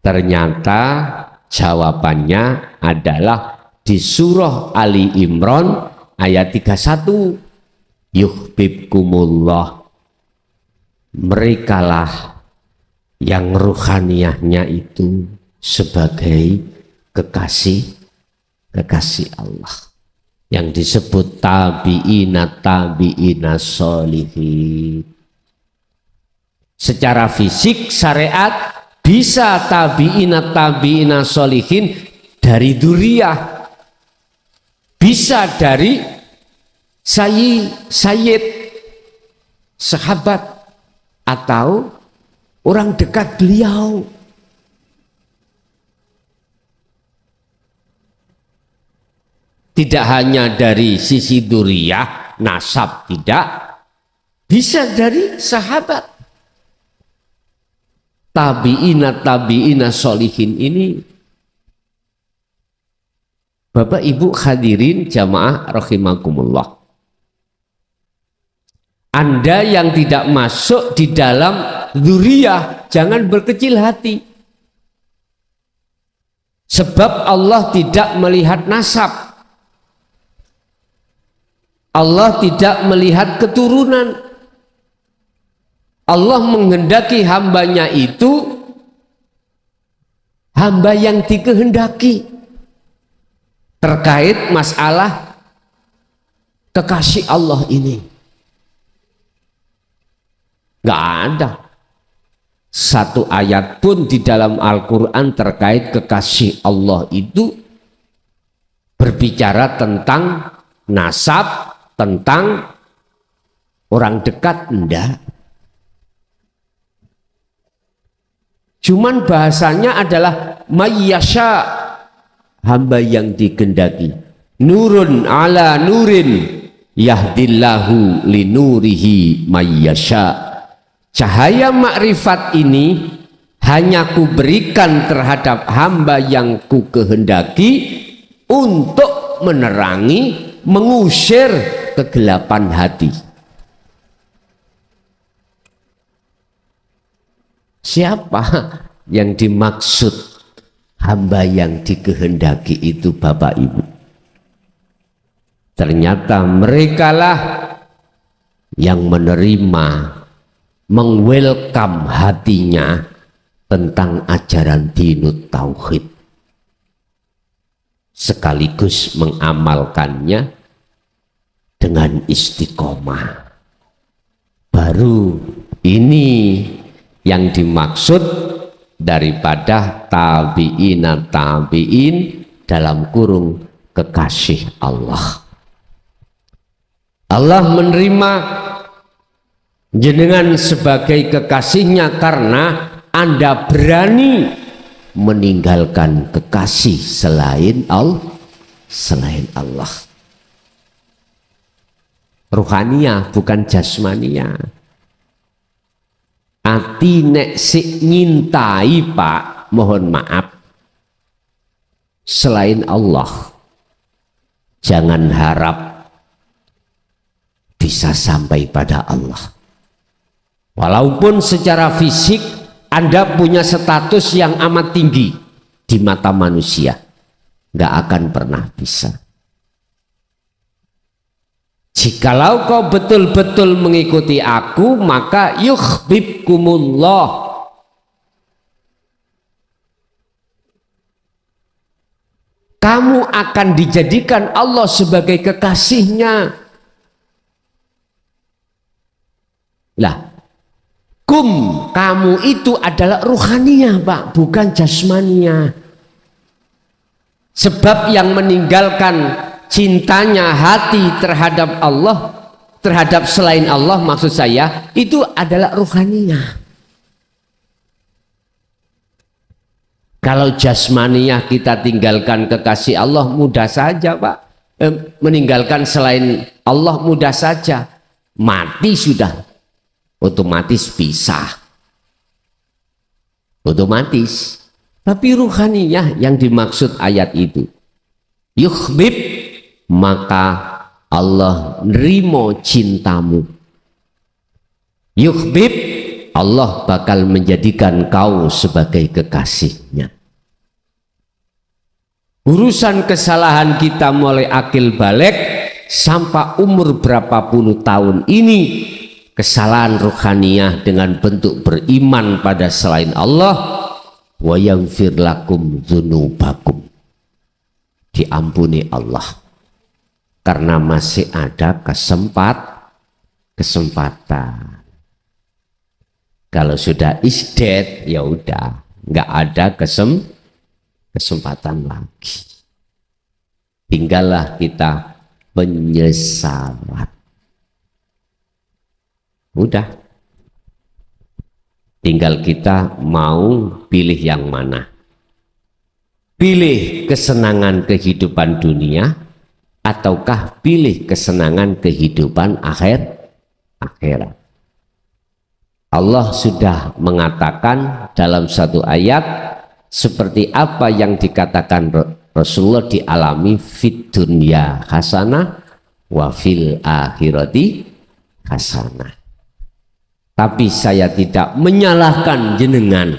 ternyata jawabannya adalah di surah Ali Imran ayat 31, yuhibbukumullah, merekalah yang ruhaniyahnya itu sebagai kekasih Allah, yang disebut tabi'ina sholihin. Secara fisik syariat bisa tabi'ina sholihin dari dzurriyyah, bisa dari sayyid, sahabat, atau orang dekat beliau. Tidak hanya dari sisi dzurriyyah, nasab tidak, bisa dari sahabat. Tabi'ina sholihin ini, Bapak Ibu hadirin jamaah rahimakumullah, Anda yang tidak masuk di dalam dzurriyyah, jangan berkecil hati. Sebab Allah tidak melihat nasab, Allah tidak melihat keturunan. Allah menghendaki hambanya itu hamba yang dikehendaki. Terkait masalah kekasih Allah ini, nggak ada satu ayat pun di dalam Al-Quran terkait kekasih Allah itu berbicara tentang nasab, tentang orang dekat, enggak. Cuman bahasanya adalah mayyasha, hamba yang dikehendaki. Nurun ala nurin yahdillahu linurihi mayyasha. Cahaya makrifat ini hanya kuberikan terhadap hamba yang ku kehendaki untuk menerangi, mengusir kegelapan hati. Siapa yang dimaksud hamba yang dikehendaki itu Bapak Ibu? Ternyata merekalah yang menerima, mengwelcome hatinya tentang ajaran dinut tauhid sekaligus mengamalkannya dengan istiqomah. Baru ini yang dimaksud daripada tabi'in dalam kurung kekasih Allah. Allah menerima jenengan sebagai kekasihnya karena Anda berani meninggalkan kekasih selain Allah. Ruhaniyah bukan jasmaniyah. Ati nek sik nyintai Pak, mohon maaf, selain Allah, jangan harap bisa sampai pada Allah. Walaupun secara fisik Anda punya status yang amat tinggi di mata manusia, nggak akan pernah bisa. Jikalau kau betul-betul mengikuti aku, maka yuhibbukumullah. Kamu akan dijadikan Allah sebagai kekasihnya. Lah, kamu itu adalah ruhaniyah Pak, bukan jasmaniyah. Sebab yang meninggalkan cintanya hati terhadap Allah, terhadap selain Allah maksud saya, itu adalah ruhaniyah. Kalau jasmaniyah kita tinggalkan kekasih Allah mudah saja Pak. Meninggalkan selain Allah mudah saja. Mati sudah. Otomatis pisah. Otomatis. Tapi ruhaniyah yang dimaksud ayat itu. Yuhbib, maka Allah nerimo cintamu. Yuhbib, Allah bakal menjadikan kau sebagai kekasihnya. Urusan kesalahan kita mulai akil balik sampai umur berapa puluh tahun ini, kesalahan ruhaniyah dengan bentuk beriman pada selain Allah, wa yaghfir lakum dzunubakum, diampuni Allah karena masih ada kesempatan. Kalau sudah isdet ya udah nggak ada kesempatan lagi. Tinggallah kita penyesalan. Udah. Tinggal kita mau pilih yang mana. Pilih kesenangan kehidupan dunia ataukah pilih kesenangan kehidupan akhirat. Allah sudah mengatakan dalam satu ayat seperti apa yang dikatakan Rasulullah dialami fid dunya hasanah wa fil akhirati hasanah. Tapi saya tidak menyalahkan jenengan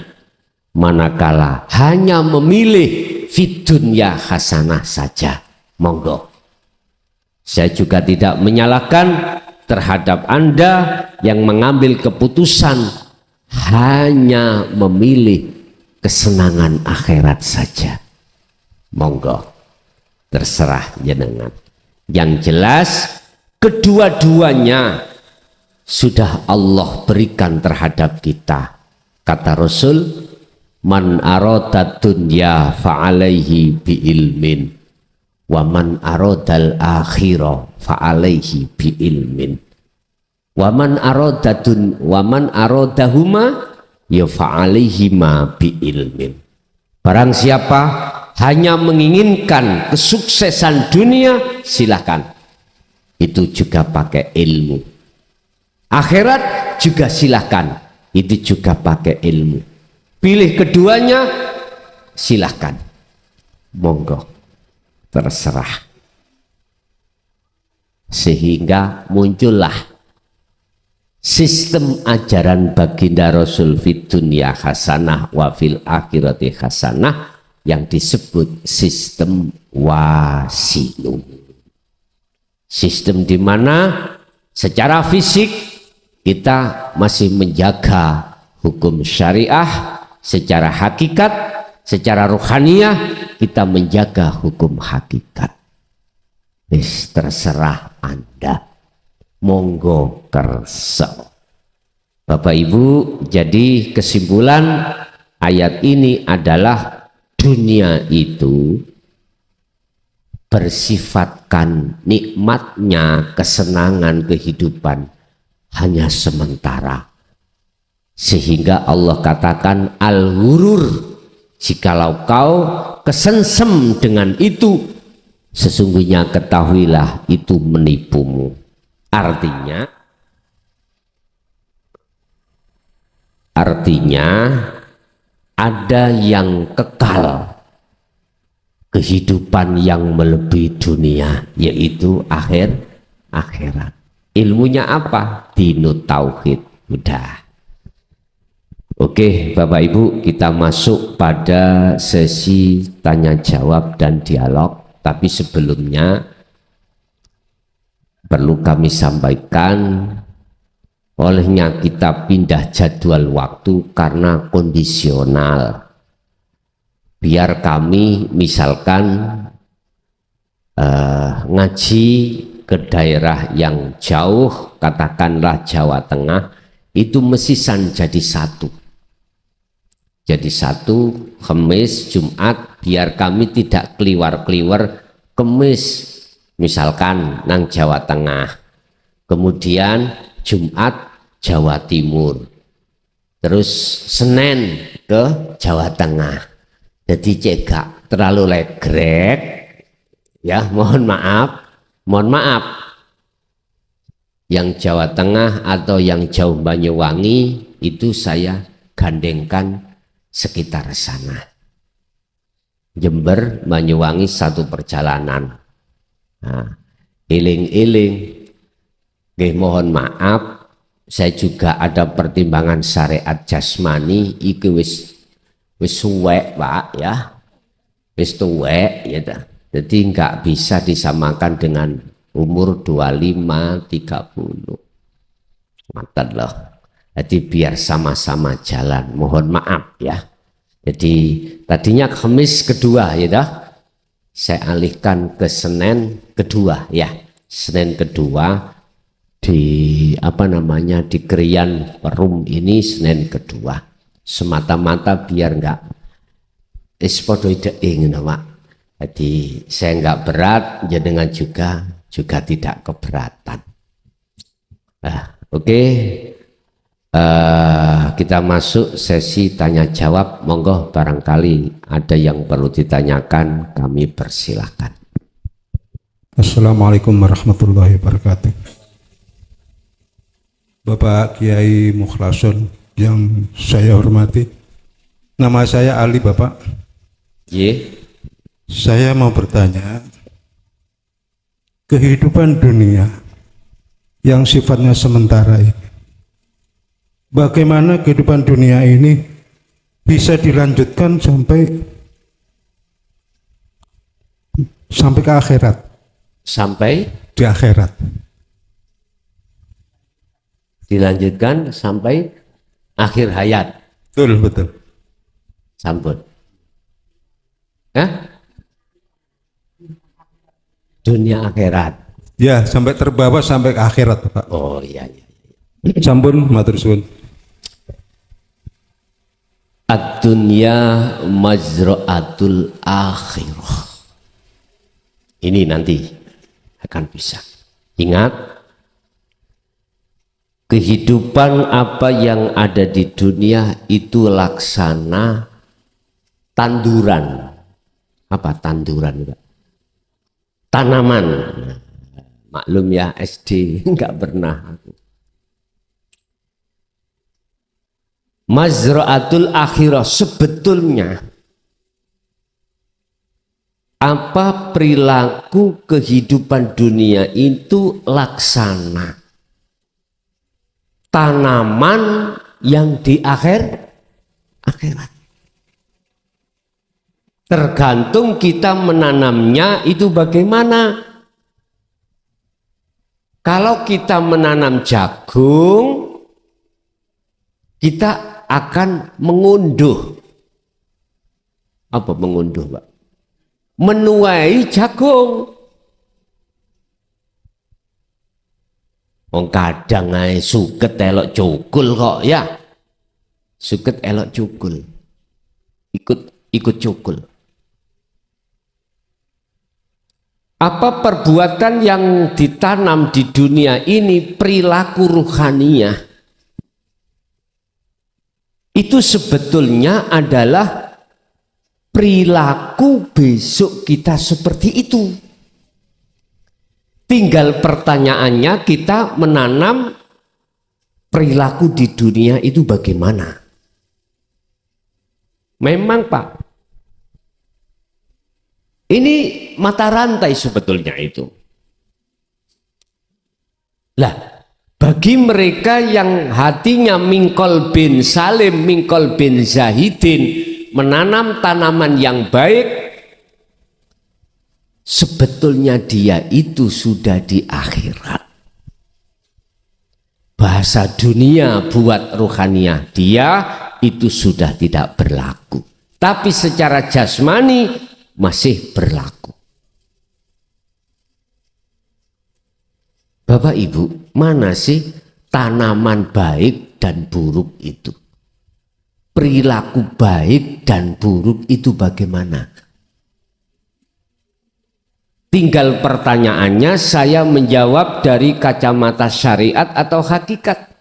manakala hanya memilih fid dunya hasanah saja. Monggo. Saya juga tidak menyalahkan terhadap Anda yang mengambil keputusan hanya memilih kesenangan akhirat saja. Monggo, terserah jenengan. Yang jelas kedua-duanya sudah Allah berikan terhadap kita. Kata Rasul, man arada dunya fa'alaihi bi ilmin wa man aradal akhirah fa'alaihi bi ilmin wa man aradahuma ya fa'alaihi ma bi ilmin. Barang siapa hanya menginginkan kesuksesan dunia, silakan, itu juga pakai ilmu. Akhirat juga silakan, itu juga pakai ilmu. Pilih keduanya, silakan, monggo, terserah. Sehingga muncullah sistem ajaran baginda Rasul fid dunya hasanah wa fil akhirati hasanah yang disebut sistem wasilun. Sistem di mana secara fisik kita masih menjaga hukum syariah, secara hakikat, secara rohaniah kita menjaga hukum hakikat. Terserah Anda, monggo kersa. Bapak Ibu, jadi kesimpulan ayat ini adalah dunia itu bersifatkan nikmatnya kesenangan kehidupan hanya sementara, sehingga Allah katakan al-ghurur, jikalau kau kesengsem dengan itu, sesungguhnya ketahuilah itu menipumu. Artinya ada yang kekal, kehidupan yang melebihi dunia, yaitu akhirat. Ilmunya apa? Dinut tauhid. Udah. Oke Bapak Ibu, kita masuk pada sesi tanya jawab dan dialog. Tapi sebelumnya perlu kami sampaikan, olehnya kita pindah jadwal waktu karena kondisional. Biar kami misalkan ngaji ke daerah yang jauh, katakanlah Jawa Tengah, itu mesisan jadi satu. Jadi satu, Khamis, Jumat, biar kami tidak keliwar-keliwar. Khamis misalkan nang Jawa Tengah, kemudian Jumat Jawa Timur, terus Senin ke Jawa Tengah. Jadi cegak terlalu legrek ya, mohon maaf yang Jawa Tengah atau yang jauh Banyuwangi itu saya gandengkan sekitar sana. Jember Banyuwangi satu perjalanan. Nah, iling-iling, mohon maaf, saya juga ada pertimbangan syariat jasmani, iki wis suwek Pak ya, wis tuwek ya. Jadi nggak bisa disamakan dengan umur 25, 30. Mantap loh. Jadi biar sama-sama jalan, mohon maaf ya. Jadi tadinya Kamis kedua ya, saya alihkan ke Senin kedua ya. Senin kedua di di Krian Perum ini Senin kedua. Semata-mata biar enggak Pak. Jadi saya enggak berat, jenengan juga tidak keberatan. Oke. Kita masuk sesi tanya jawab. Monggo barangkali ada yang perlu ditanyakan, kami persilahkan. Assalamualaikum warahmatullahi wabarakatuh. Bapak Kiai Mukhlason yang saya hormati, nama saya Ali Bapak. Saya mau bertanya, kehidupan dunia yang sifatnya sementara ini, bagaimana kehidupan dunia ini bisa dilanjutkan sampai ke akhirat? Sampai di akhirat. Dilanjutkan sampai akhir hayat. Betul. Sampun. Dunia akhirat. Ya, sampai terbawa sampai ke akhirat, Pak. Oh iya. Sampun, matur suwun. Ad-dunya mazra'atul akhirah. Ini nanti akan bisa. Ingat, kehidupan apa yang ada di dunia itu laksana tanduran. Apa tanduran? Tanaman. Maklum ya, SD enggak pernah aku. Mazra'atul akhirah, sebetulnya apa perilaku kehidupan dunia itu laksana tanaman yang di akhirat. Tergantung kita menanamnya itu bagaimana. Kalau kita menanam jagung, kita akan mengunduh. Apa mengunduh, Pak? Menuai jagung. Wong kadang ae suket elok cukul kok ya. Suket elok cukul. Ikut cukul. Apa perbuatan yang ditanam di dunia ini perilaku ruhaniyah itu sebetulnya adalah perilaku besok kita seperti itu. Tinggal pertanyaannya kita menanam perilaku di dunia itu bagaimana? Memang Pak, ini mata rantai sebetulnya itu. Lah, bagi mereka yang hatinya mingkol bin salim, mingkol bin zahidin, menanam tanaman yang baik, sebetulnya dia itu sudah di akhirat. Bahasa dunia buat ruhaniyah dia itu sudah tidak berlaku. Tapi secara jasmani masih berlaku. Bapak Ibu, mana sih tanaman baik dan buruk itu? Perilaku baik dan buruk itu bagaimana? Tinggal pertanyaannya saya menjawab dari kacamata syariat atau hakikat.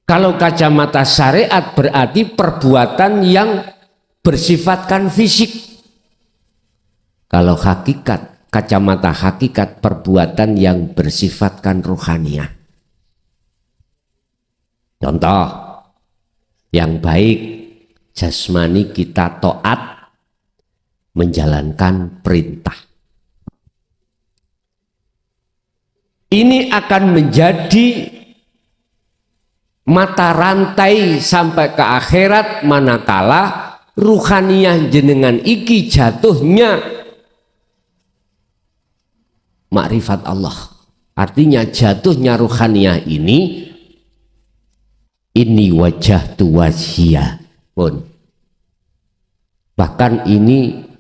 Kalau kacamata syariat berarti perbuatan yang bersifatkan fisik. Kalau hakikat, kacamata hakikat perbuatan yang bersifatkan ruhaniyah. Contoh, yang baik jasmani kita taat menjalankan perintah. Ini akan menjadi mata rantai sampai ke akhirat manakala ruhaniyah jenengan iki jatuhnya makrifat Allah. Artinya jatuhnya ruhaniyah ini wajah tu wajhiyah pun. Bahkan ini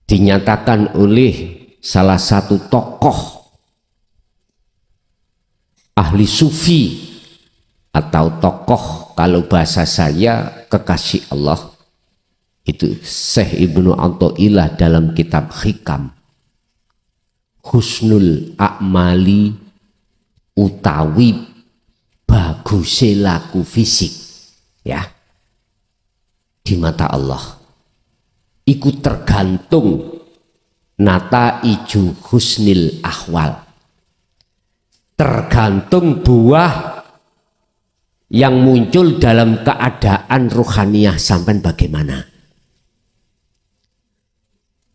dinyatakan oleh salah satu tokoh ahli sufi atau tokoh kalau bahasa saya kekasih Allah, itu Syekh Ibnu Athaillah dalam kitab Hikam, husnul a'mali utawi baguse laku fisik ya di mata Allah ikut tergantung nata iju husnil ahwal, tergantung buah yang muncul dalam keadaan ruhaniyah sampai bagaimana.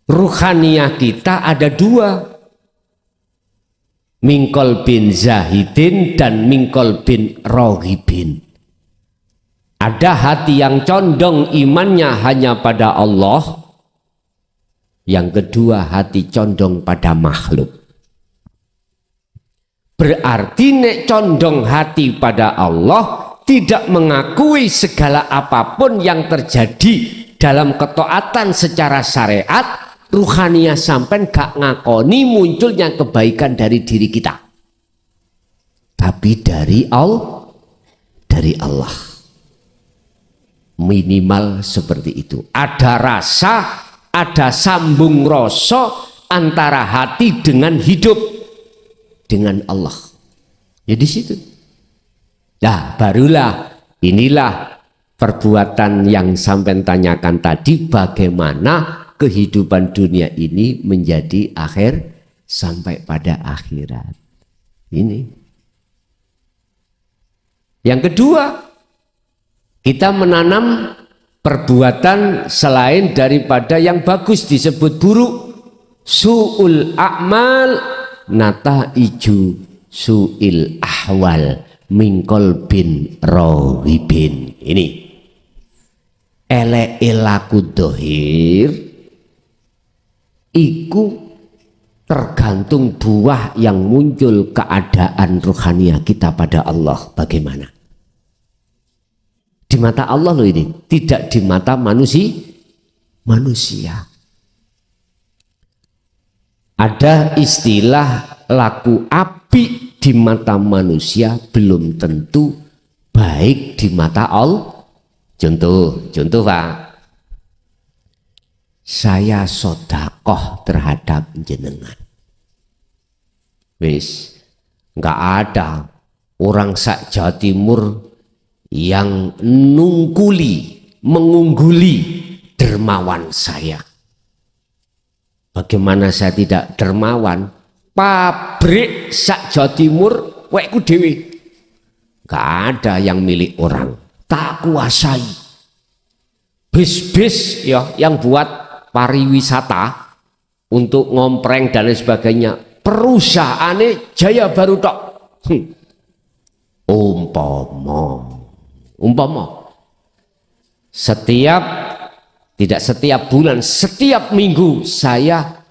Ruhaniyah kita ada dua, mingkol bin zahidin dan mingkol bin rohibin. Ada hati yang condong imannya hanya pada Allah, yang kedua hati condong pada makhluk. Berarti nek condong hati pada Allah, tidak mengakui segala apapun yang terjadi dalam ketaatan secara syariat, ruhaniyah sampai gak ngakoni munculnya kebaikan dari diri kita, tapi dari Allah. Minimal seperti itu. Ada rasa, ada sambung rasa antara hati dengan hidup, dengan Allah. Ya di situ. Nah, barulah inilah perbuatan yang sampai tanyakan tadi, bagaimana kehidupan dunia ini menjadi akhir sampai pada akhirat. Ini. Yang kedua, kita menanam perbuatan selain daripada yang bagus disebut buruk. Su'ul a'mal nataiju su'il ahwal mingkol bin rawibin. Ini ele elaku dohir iku tergantung buah yang muncul keadaan rohania kita pada Allah bagaimana. Di mata Allah loh ini, tidak di mata manusia. Ada istilah laku apik di mata manusia belum tentu baik di mata Allah. Contoh Pak, saya sodakoh terhadap jenengan. Wis, nggak ada orang sak Jawa Timur yang mengungguli dermawan saya. Bagaimana saya tidak dermawan? Pabrik sak Jawa Timur wekku dewe. Nggak ada yang milik orang. Tak kuasai. Bis-bis ya yang buat pariwisata untuk ngompreng dan lain sebagainya. Perusahaannya Jaya Baru tok. Umpama tidak setiap bulan, setiap minggu saya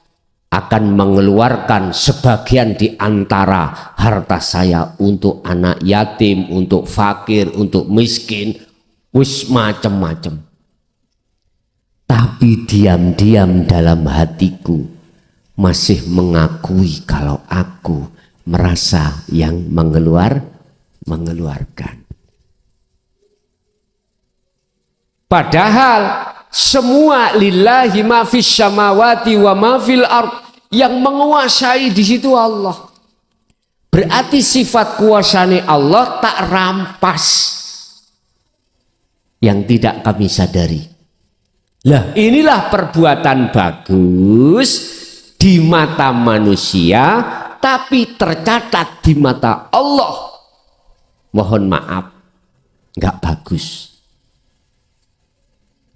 akan mengeluarkan sebagian di antara harta saya untuk anak yatim, untuk fakir, untuk miskin, wis macam-macam. Tapi diam-diam dalam hatiku masih mengakui kalau aku merasa yang mengeluarkan. Padahal semua lillahi ma fis samawati wa ma fil ard, yang menguasai di situ Allah. Berarti sifat kuasanya Allah tak rampas yang tidak kami sadari. Lah inilah perbuatan bagus di mata manusia tapi tercatat di mata Allah. Mohon maaf, nggak bagus.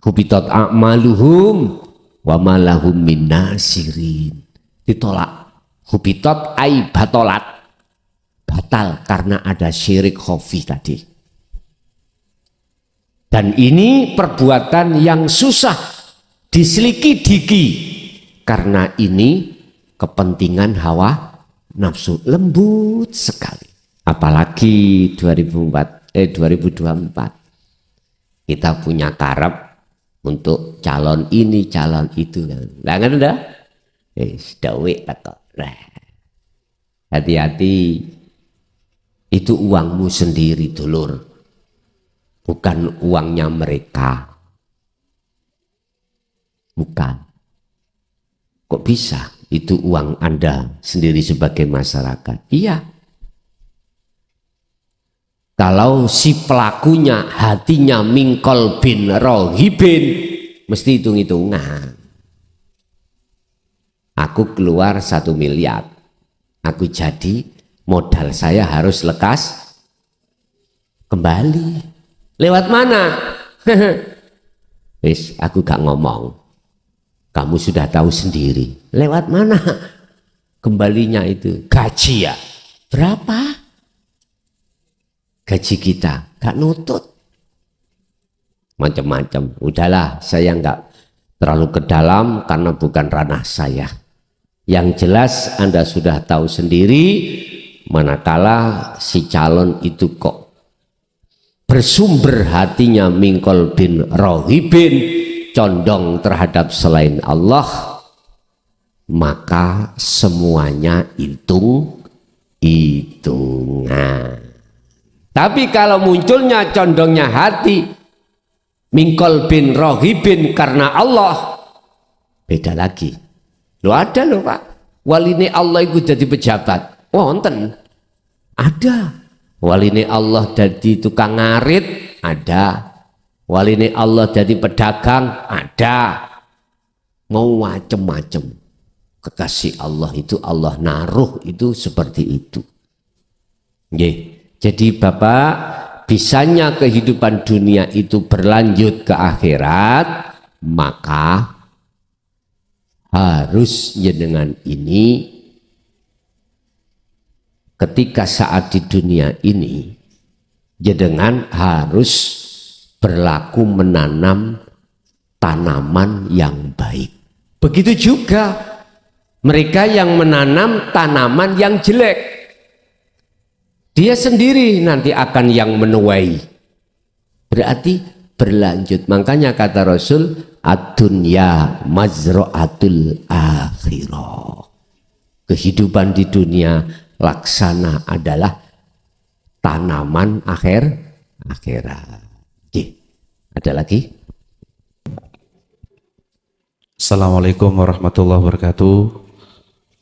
Kubitat a'maluhum wa malahum min nasirin. Ditolak. Kubitat ai batolat. Batal karena ada syirik khafi tadi. Dan ini perbuatan yang susah diselidiki karena ini kepentingan hawa nafsu, lembut sekali. Apalagi 2024 kita punya karep untuk calon ini, calon itu. Lah kan udah? Dawik takut. Hati-hati, itu uangmu sendiri dulur, bukan uangnya mereka. Bukan. Kok bisa? Itu uang Anda sendiri sebagai masyarakat. Iya. Kalau si pelakunya hatinya mingkol bin rohibin, mesti hitung-hitungan. Aku keluar 1 miliar, aku jadi modal saya harus lekas kembali. Lewat mana? Wis, aku gak ngomong. Kamu sudah tahu sendiri. Lewat mana kembalinya itu? Gaji ya? Berapa? Gaji kita gak nutut, macam-macam. Udahlah, saya nggak terlalu ke dalam karena bukan ranah saya. Yang jelas Anda sudah tahu sendiri, manakala si calon itu kok bersumber hatinya mingkol bin rohibin, condong terhadap selain Allah, maka semuanya hitungan. Tapi kalau munculnya condongnya hati mingkol bin rohibin karena Allah, beda lagi. Lo ada loh Pak, waline Allah itu jadi pejabat. Wonten, ada. Waline Allah jadi tukang ngarit, ada. Waline Allah jadi pedagang, ada. Mau macem-macem. Kekasih Allah itu Allah naruh itu seperti itu. Nggih. Jadi Bapak, bisanya kehidupan dunia itu berlanjut ke akhirat, maka harus dengan ini ketika saat di dunia ini jenengan harus berlaku menanam tanaman yang baik. Begitu juga Mereka yang menanam tanaman yang jelek, dia sendiri nanti akan yang menuai. Berarti berlanjut. Makanya kata Rasul, ad-dunya mazra'atul akhirah. Kehidupan di dunia laksana adalah tanaman akhirat. Ada lagi? Assalamualaikum warahmatullahi wabarakatuh.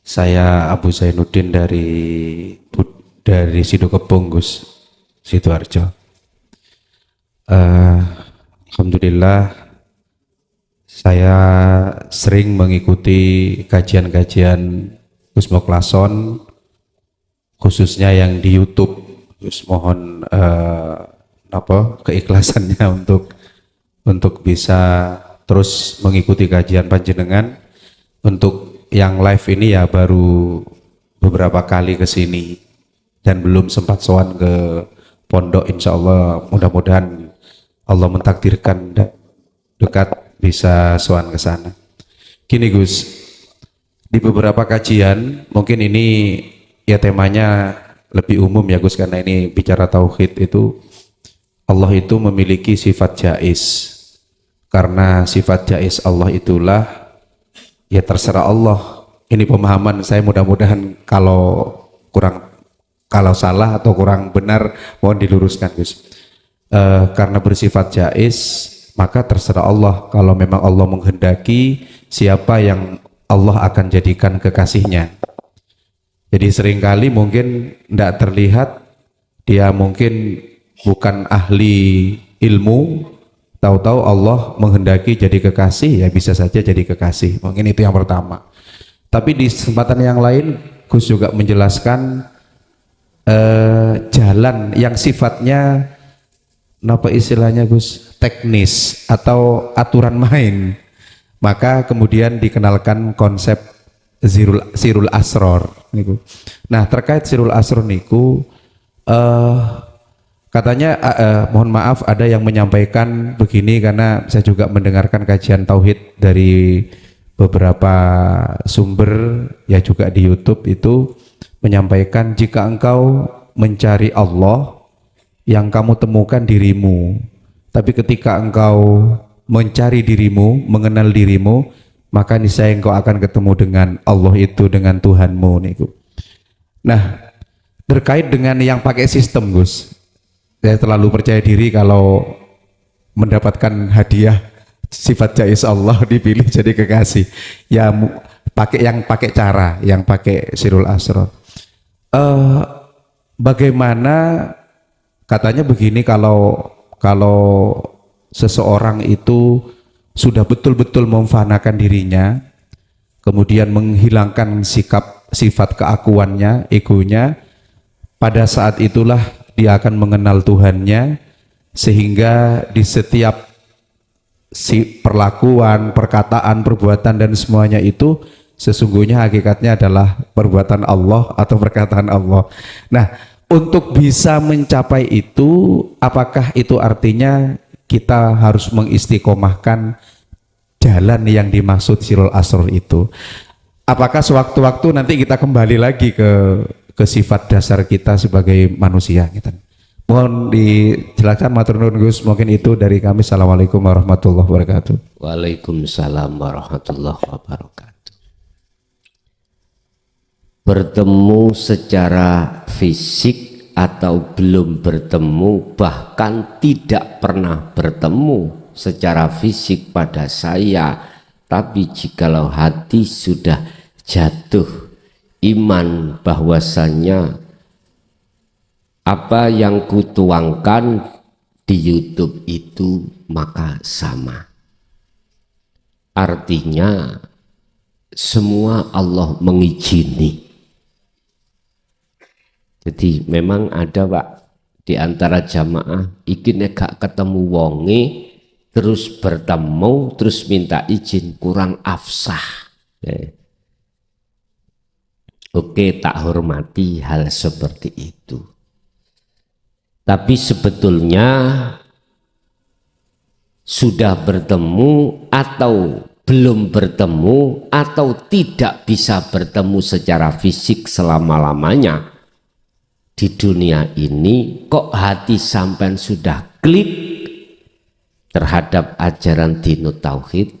Saya Abu Zainuddin dari Sidokepung, Gus, Sidoarjo. Alhamdulillah saya sering mengikuti kajian-kajian Gus Moklason, khususnya yang di YouTube. Gus mohon keikhlasannya untuk bisa terus mengikuti kajian panjenengan. Untuk yang live ini ya baru beberapa kali ke sini dan belum sempat sowan ke pondok. Insya Allah mudah-mudahan Allah mentakdirkan dekat bisa sowan ke sana. Gini Gus, di beberapa kajian mungkin ini ya temanya lebih umum ya Gus, karena ini bicara tauhid. Itu Allah itu memiliki sifat jaiz. Karena sifat jaiz Allah itulah, ya terserah Allah. Ini pemahaman saya, mudah-mudahan kalau salah atau kurang benar mohon diluruskan Gus. Karena bersifat jaiz, maka terserah Allah. Kalau memang Allah menghendaki, siapa yang Allah akan jadikan kekasihnya. Jadi seringkali mungkin tidak terlihat, dia mungkin bukan ahli ilmu, tahu-tahu Allah menghendaki jadi kekasih, ya bisa saja jadi kekasih. Mungkin itu yang pertama. Tapi di kesempatan yang lain Gus juga menjelaskan jalan yang sifatnya apa istilahnya Gus, teknis atau aturan main. Maka kemudian dikenalkan konsep sirul asror niku. Nah, terkait sirul asror niku katanya mohon maaf ada yang menyampaikan begini, karena saya juga mendengarkan kajian tauhid dari beberapa sumber ya juga di YouTube, itu menyampaikan jika engkau mencari Allah, yang kamu temukan dirimu. Tapi ketika engkau mencari dirimu, mengenal dirimu, maka niscaya engkau akan ketemu dengan Allah itu, dengan Tuhanmu niku. Nah, terkait dengan yang pakai sistem Gus, saya terlalu percaya diri kalau mendapatkan hadiah sifat jaiz Allah dipilih jadi kekasih. Ya pakai cara, yang pakai sirul asror. Bagaimana katanya begini, kalau seseorang itu sudah betul-betul memfanakan dirinya, kemudian menghilangkan sifat keakuannya, egonya, pada saat itulah dia akan mengenal Tuhannya, sehingga di setiap perlakuan, perkataan, perbuatan dan semuanya itu sesungguhnya hakikatnya adalah perbuatan Allah atau perkataan Allah. Nah, untuk bisa mencapai itu, apakah itu artinya kita harus mengistiqomahkan jalan yang dimaksud sirul asror itu? Apakah sewaktu-waktu nanti kita kembali lagi ke sifat dasar kita sebagai manusia gitu? Mohon dijelaskan matur nuwun Gus, mungkin itu dari kami. Assalamualaikum warahmatullahi wabarakatuh. Waalaikumsalam warahmatullahi wabarakatuh. Bertemu secara fisik atau belum bertemu, bahkan tidak pernah bertemu secara fisik pada saya, tapi jikalau hati sudah jatuh iman bahwasannya apa yang kutuangkan di YouTube itu maka sama. Artinya semua Allah mengizini. Jadi memang ada Pak di antara jamaah iki nek gak ketemu wonge terus bertemu terus minta izin, kurang afsah. Oke, tak hormati hal seperti itu. Tapi sebetulnya sudah bertemu atau belum bertemu atau tidak bisa bertemu secara fisik selama-lamanya di dunia ini, kok hati sampean sudah klik terhadap ajaran dinut tauhid,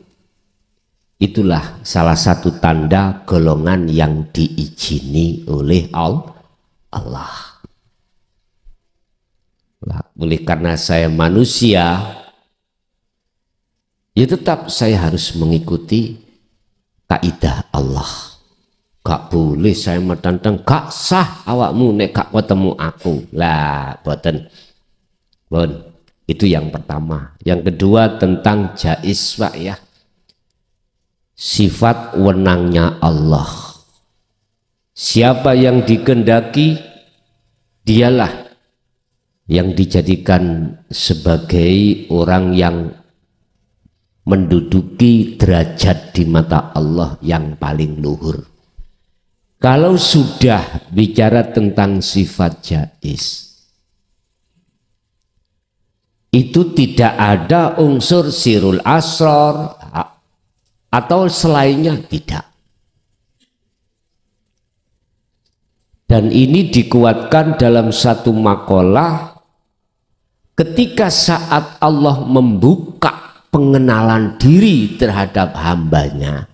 itulah salah satu tanda golongan yang diizini oleh Allah. Oleh karena saya manusia, ya tetap saya harus mengikuti kaidah Allah. Gak boleh saya metantang, gak sah awakmu nek gak ketemu aku. Lah, boten. Bon, itu yang pertama. Yang kedua tentang jaiz, Pak, ya. Sifat wenangnya Allah. Siapa yang dikehendaki, dialah yang dijadikan sebagai orang yang menduduki derajat di mata Allah yang paling luhur. Kalau sudah bicara tentang sifat jaiz, itu tidak ada unsur sirul asrar atau selainnya, tidak. Dan ini dikuatkan dalam satu makalah ketika saat Allah membuka pengenalan diri terhadap hambanya,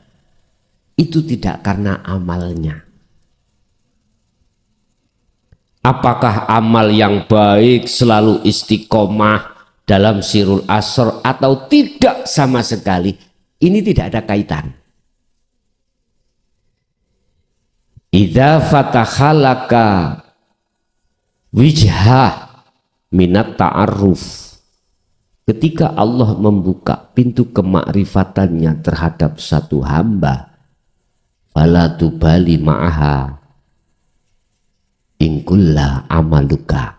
itu tidak karena amalnya. Apakah amal yang baik selalu istiqomah dalam sirul asr atau tidak sama sekali, ini tidak ada kaitan. Idza fatahalaka wijhah minat ta'arruf, ketika Allah membuka pintu kemakrifatannya terhadap satu hamba, fala tubali ma'aha ingkulla amaluka.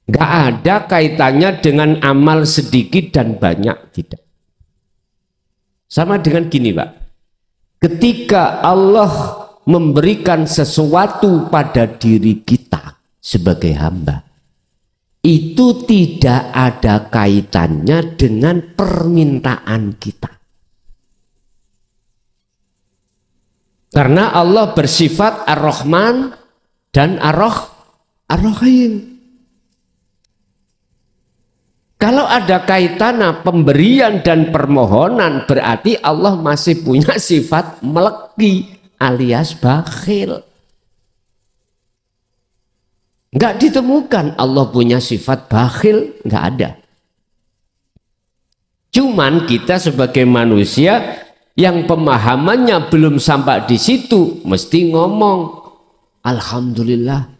Gak ada kaitannya dengan amal sedikit dan banyak, tidak. Sama dengan gini, Pak. Ketika Allah memberikan sesuatu pada diri kita sebagai hamba, itu tidak ada kaitannya dengan permintaan kita. Karena Allah bersifat Ar-Rahman dan Ar-Rahim. Kalau ada kaitannya pemberian dan permohonan, berarti Allah masih punya sifat meleki alias bakhil. Enggak ditemukan Allah punya sifat bakhil, enggak ada. Cuman kita sebagai manusia yang pemahamannya belum sampai di situ, mesti ngomong, alhamdulillah,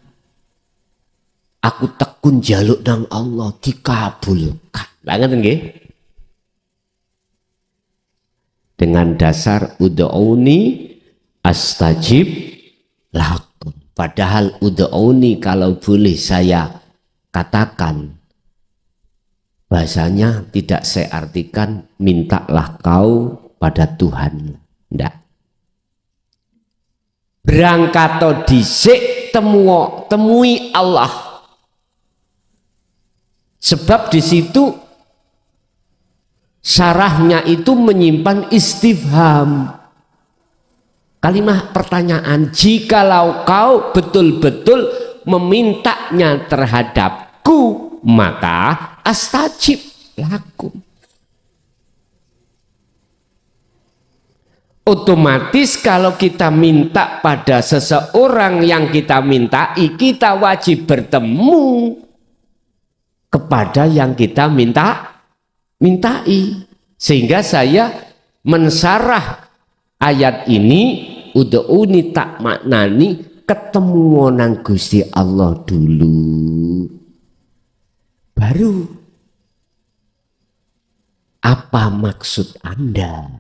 aku tekun jaluk nang Allah dikabulkan. Lah ngeten nggih? Dengan dasar ud'uni astajib lakum. Padahal ud'uni kalau boleh saya katakan, bahasanya tidak saya artikan mintalah kau pada Tuhan. Tidak. Berangkat dhisik temui Allah. Sebab di situ syarahnya itu menyimpan istifham. Kalimat pertanyaan, jikalau kau betul-betul memintanya terhadapku, maka astajib lakum. Otomatis kalau kita minta pada seseorang yang kita mintai, kita wajib bertemu kepada yang kita mintai. Sehingga saya mensarah ayat ini, ud'uni tak maknani ketemu nang Gusti Allah dulu, baru apa maksud Anda?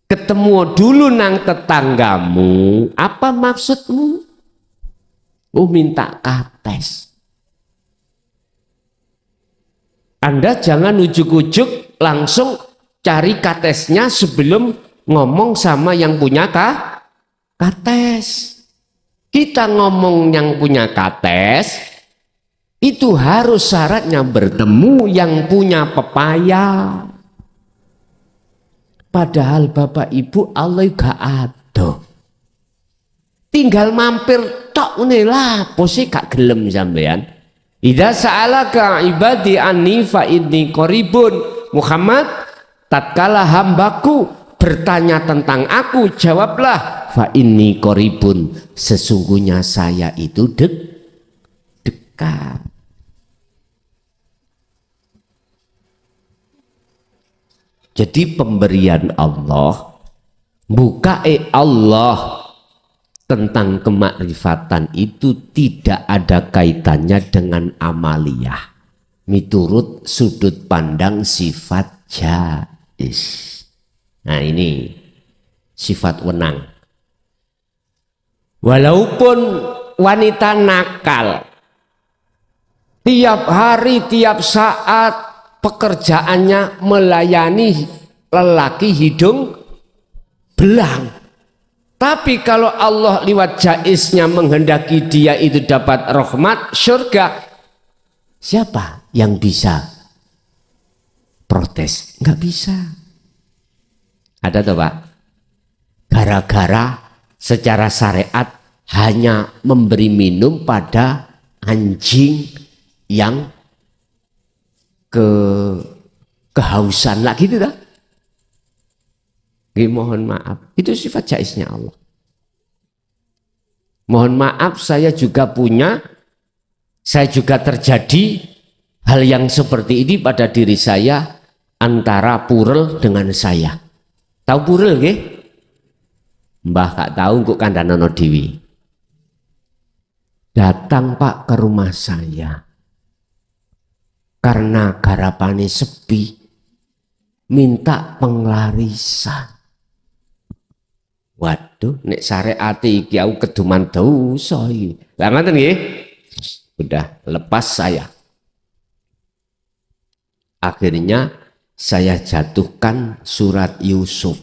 Ketemu dulu nang tetanggamu, apa maksudmu? Oh, minta kates. Anda jangan ujuk-ujuk langsung cari katesnya sebelum ngomong sama yang punya kates. Kita ngomong yang punya kates, itu harus syaratnya bertemu yang punya pepaya. Padahal Bapak Ibu Allah gak ada. Tinggal mampir tok ngene lah, pose gak gelem sampean. Idza sa'alaka ibadi anni fa inni qaribun. Muhammad, tatkala hambaku bertanya tentang aku, jawablah fa inni qaribun, sesungguhnya saya itu dekat. Jadi pemberian Allah, bukae Allah tentang kemakrifatan itu tidak ada kaitannya dengan amaliyah. Miturut sudut pandang sifat jais. Nah ini sifat wenang. Walaupun wanita nakal, tiap hari, tiap saat pekerjaannya melayani lelaki hidung belang. Tapi kalau Allah lewat jaisnya menghendaki dia itu dapat rahmat surga, siapa yang bisa protes? Nggak bisa. Ada tuh Pak? Gara-gara secara syariat hanya memberi minum pada anjing yang kehausan lah gitu dah. Mohon maaf, itu sifat jaisnya Allah. Mohon maaf, saya juga terjadi hal yang seperti ini pada diri saya antara Purel dengan saya. Tahu Purel nggih? Mbah gak tahu kok kandhanono dewi. Datang Pak ke rumah saya. Karena garapane sepi, minta penglarisan. Waduh, nek syariat iki aku keduman dosa iki. Lah ngoten nggih. Udah lepas saya. Akhirnya saya jatuhkan surat Yusuf.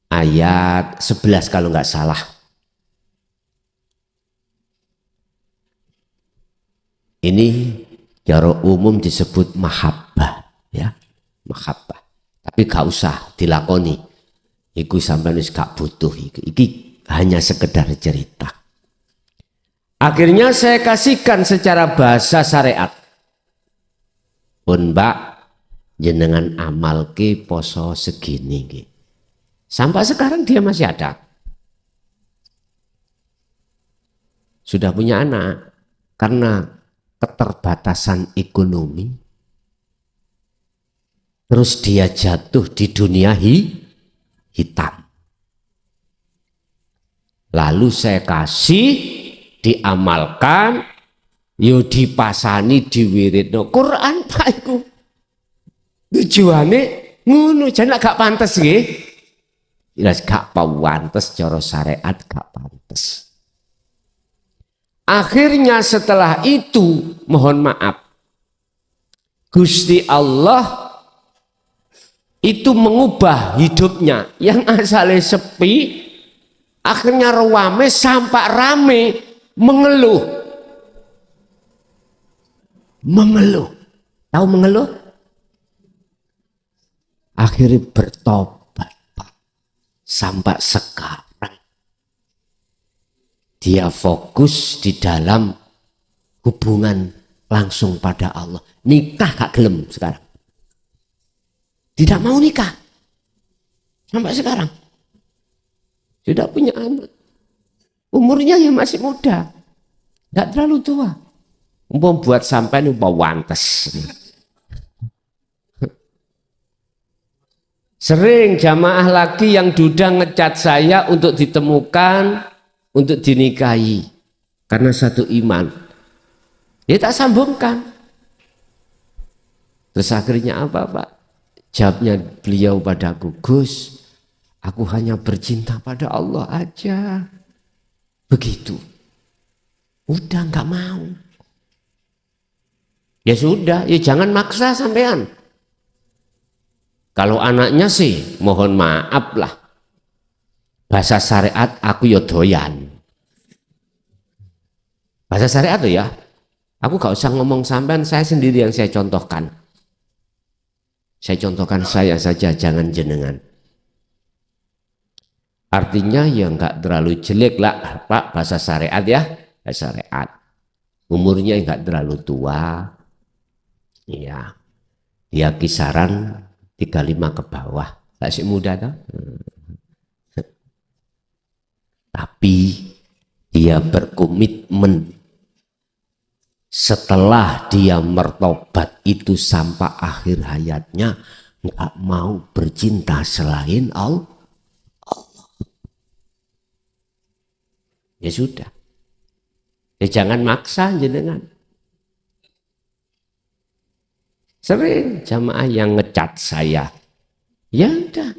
Ayat 11 kalau nggak salah. Ini cara umum disebut mahabbah, ya, mahabbah. Tapi gak usah dilakoni. Iku sampeyan wis gak butuh. Iki hanya sekedar cerita. Akhirnya saya kasihkan secara bahasa syariat. Pun Mbak, jenengan amalke poso segini nggih. Sampai sekarang dia masih ada. Sudah punya anak karena keterbatasan ekonomi, terus dia jatuh di dunia hitam. Lalu saya kasih, diamalkan, yo dipasani diwiridno Quran Pak iku. Tujuane ngono, jan gak pantes nggih. Jelas gak pantes cara syariat, gak pantes. Akhirnya setelah itu, mohon maaf, Gusti Allah itu mengubah hidupnya yang asalnya sepi, akhirnya rame sampai rame, mengeluh. Tahu mengeluh? Akhirnya bertobat Pak. Sampai sekarang dia fokus di dalam hubungan langsung pada Allah. Nikah gak gelem sekarang. Tidak mau nikah. Sampai sekarang. Sudah punya anak. Umurnya ya masih muda. Gak terlalu tua. Buat sampai umpah wantes. Sering jamaah lagi yang duda ngecat saya untuk ditemukan, untuk dinikahi. Karena satu iman. Ya tak sambungkan. Terus akhirnya apa Pak? Jawabnya beliau padaku, Gus, aku hanya bercinta pada Allah aja. Begitu. Udah gak mau. Ya sudah, ya jangan maksa sampean. Kalau anaknya sih, mohon maaf lah. Bahasa syariat aku ya doyan. Bahasa syariat tuh ya. Aku gak usah ngomong sampean, saya sendiri yang saya contohkan. Saya contohkan saya saja, jangan jenengan. Artinya ya enggak terlalu jelek lah Pak, bahasa syariat ya, bahasa syariat. Umurnya enggak terlalu tua. Iya. Dia kisaran 35 ke bawah. Masih muda toh. Tapi dia berkomitmen setelah dia mertobat itu sampai akhir hayatnya enggak mau bercinta selain Allah. Ya sudah. Ya jangan maksa jenengan. Sering jamaah yang ngecat saya. Ya udah.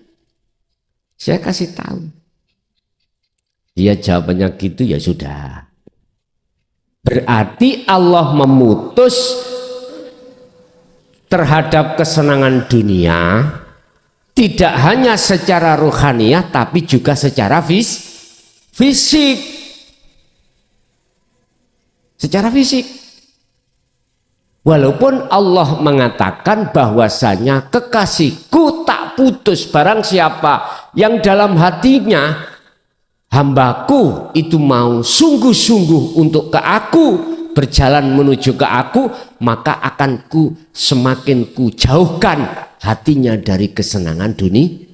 Saya kasih tahu. Dia jawabannya gitu, ya sudah. Berarti Allah memutus terhadap kesenangan dunia tidak hanya secara rohaniah tapi juga secara fisik. Secara fisik. Walaupun Allah mengatakan bahwasanya kekasihku tak putus barang siapa yang dalam hatinya hambaku itu mau sungguh-sungguh untuk ke aku, berjalan menuju ke aku, maka akan semakin ku jauhkan hatinya dari kesenangan dunia.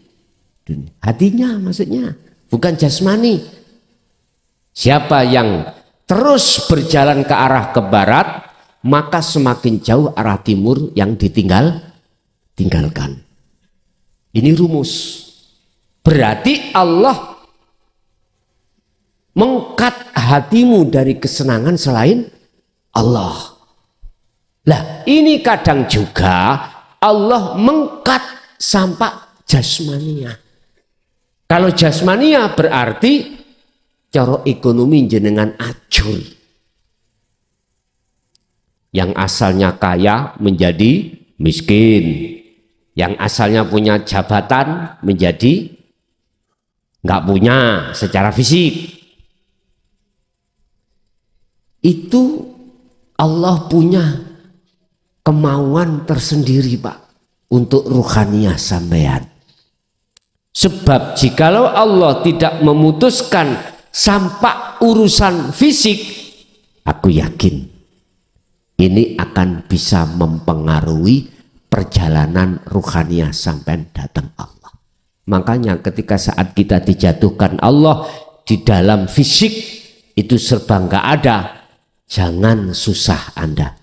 Hatinya maksudnya, bukan jasmani. Siapa yang terus berjalan ke arah ke barat, maka semakin jauh arah timur yang tinggalkan. Ini rumus. Berarti Allah mengkat hatimu dari kesenangan selain Allah. Lah ini kadang juga Allah mengkat sampai jasmania. Kalau jasmania berarti cara ekonomi jenengan acur. Yang asalnya kaya menjadi miskin. Yang asalnya punya jabatan menjadi nggak punya secara fisik. Itu Allah punya kemauan tersendiri Pak untuk ruhaniah sampean. Sebab jikalau Allah tidak memutuskan sampai urusan fisik, aku yakin ini akan bisa mempengaruhi perjalanan ruhaniah sampai datang Allah. Makanya ketika saat kita dijatuhkan Allah di dalam fisik itu serba nggak ada, jangan susah Anda,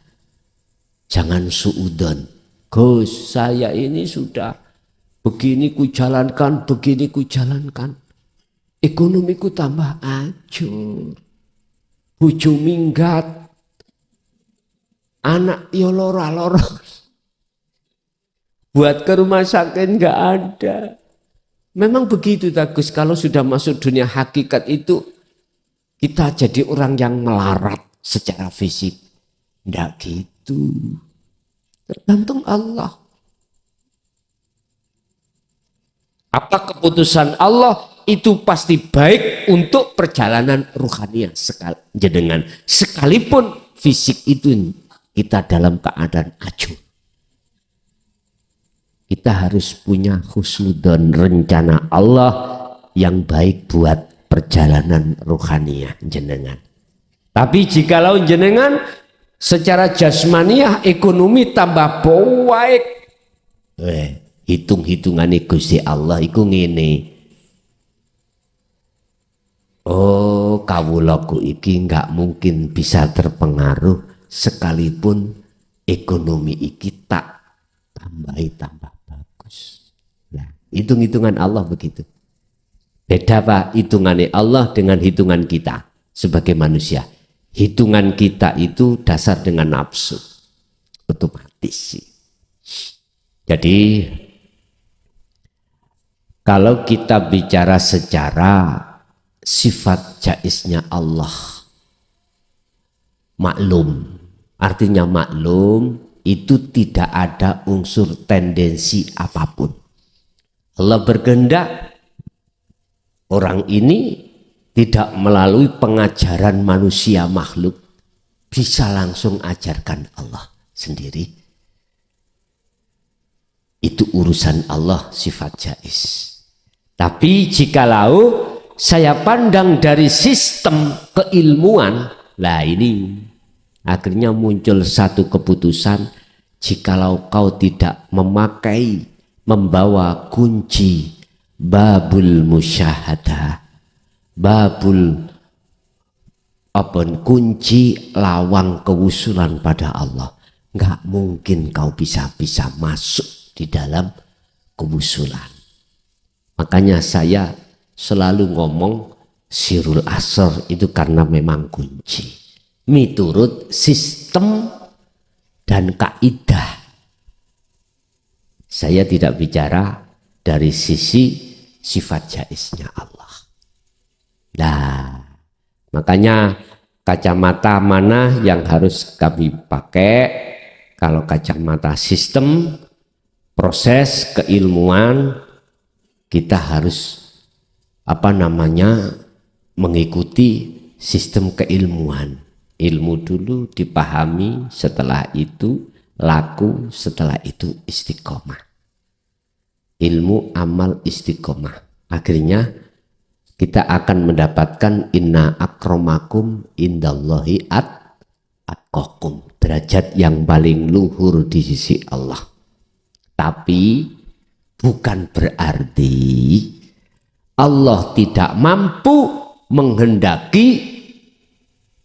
jangan suudon. Gus, saya ini sudah begini ku jalankan, begini ku jalankan. Ekonomiku tambah acur, bojo minggat, anak yo loro-loro, buat ke rumah sakit nggak ada. Memang begitu Gus, kalau sudah masuk dunia hakikat itu kita jadi orang yang melarat secara fisik. Nggak gitu, tergantung Allah. Apa keputusan Allah itu pasti baik untuk perjalanan ruhaniah jenengan. Sekalipun fisik itu kita dalam keadaan acur. Kita harus punya husnudzon, rencana Allah yang baik buat perjalanan ruhaniah jenengan. Tapi jikalau jenengan secara jasmaniah ekonomi tambah baik, hitung-hitungan Gusti Allah iku ngene. Oh, kawulaku iki nggak mungkin bisa terpengaruh sekalipun ekonomi iki tak tambah bagus. Nah, hitung-hitungan Allah begitu. Beda Pak hitungannya Allah dengan hitungan kita sebagai manusia. Hitungan kita itu dasar dengan nafsu, otomatis sih. Jadi kalau kita bicara secara sifat jaiznya Allah, maklum, artinya maklum itu tidak ada unsur tendensi apapun. Allah berkehendak orang ini tidak melalui pengajaran manusia makhluk bisa langsung ajarkan Allah sendiri. itu urusan Allah, sifat jaiz. Tapi jikalau saya pandang dari sistem keilmuan, lah ini akhirnya muncul satu keputusan, jikalau kau tidak membawa kunci babul musyahadah, babul kunci lawang kewusulan pada Allah, nggak mungkin kau bisa masuk di dalam kewusulan. Makanya saya selalu ngomong sirul asr itu karena memang kunci miturut sistem dan kaidah. Saya tidak bicara dari sisi sifat jaiznya Allah. Nah, makanya kacamata mana yang harus kami pakai? Kalau kacamata sistem, proses keilmuan, kita harus mengikuti sistem keilmuan. Ilmu dulu dipahami, setelah itu laku, setelah itu istiqomah. Ilmu, amal, istiqomah. Akhirnya kita akan mendapatkan inna akramakum indallahi atqakum, derajat yang paling luhur di sisi Allah. Tapi bukan berarti Allah tidak mampu menghendaki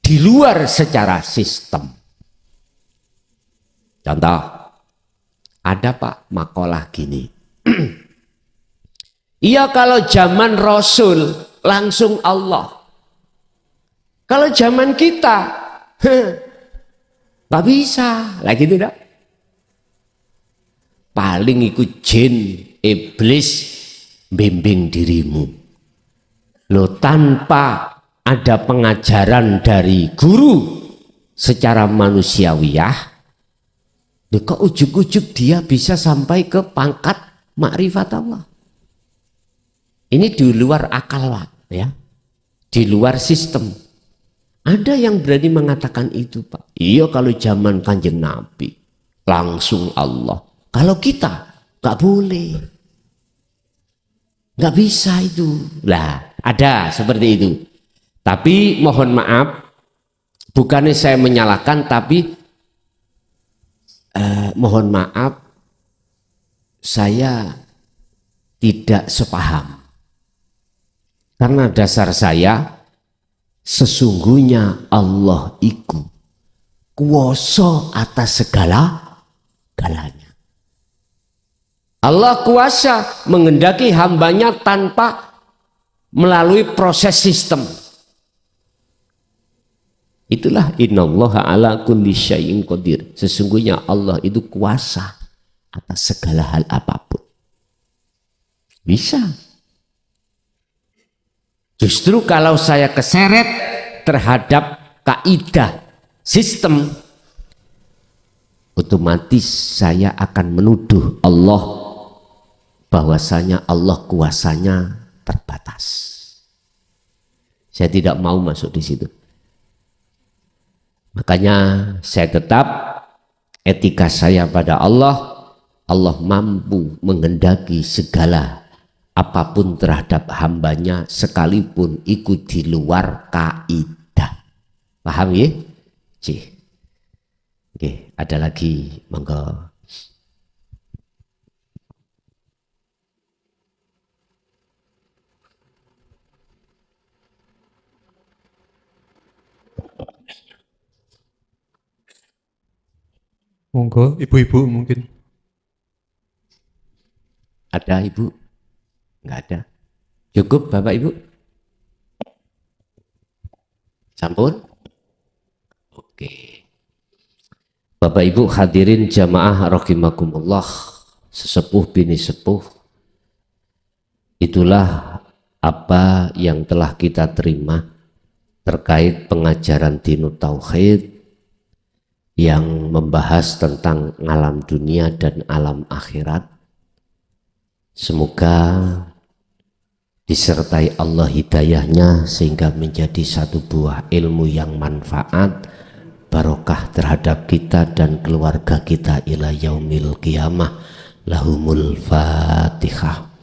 di luar secara sistem. Contoh, ada Pak makalah gini. Iya, kalau zaman Rasul langsung Allah. Kalau zaman kita nggak bisa, lagi tidak. Paling ikut jin, iblis bimbing dirimu. Loh, tanpa ada pengajaran dari guru secara manusiawiyah, kok ujuk-ujuk dia bisa sampai ke pangkat makrifat Allah. Ini di luar akal, ya, di luar sistem. Ada yang berani mengatakan itu, Pak. Iya, kalau zaman Kanjeng Nabi langsung Allah. Kalau kita nggak boleh, nggak bisa itu. Lah, ada seperti itu. Tapi mohon maaf, bukannya saya menyalahkan, tapi mohon maaf, saya tidak sepaham. Karena dasar saya, sesungguhnya Allah iku kuwasa atas segala-galanya. Allah kuasa menghendaki hambanya tanpa melalui proses sistem. Itulah innallaha ala kulli syai'in qadir. Sesungguhnya Allah itu kuasa atas segala hal apapun. Bisa. Justru kalau saya keseret terhadap kaidah sistem, otomatis saya akan menuduh Allah bahwasanya Allah kuasanya terbatas. Saya tidak mau masuk di situ. Makanya saya tetap etika saya pada Allah. Allah mampu menghendaki segala apapun terhadap hambanya sekalipun ikut di luar kaidah. Paham ya? Oke, ada lagi, monggo. Monggo, ibu-ibu mungkin. Ada ibu? Enggak ada. Cukup Bapak Ibu? Sampun? Oke. Bapak Ibu hadirin jamaah rahimakumullah, sesepuh bini sepuh, itulah apa yang telah kita terima terkait pengajaran Dinut Tauhid yang membahas tentang alam dunia dan alam akhirat. Semoga disertai Allah hidayahnya sehingga menjadi satu buah ilmu yang manfaat, barokah terhadap kita dan keluarga kita ila yaumil qiyamah. lahumul fatihah.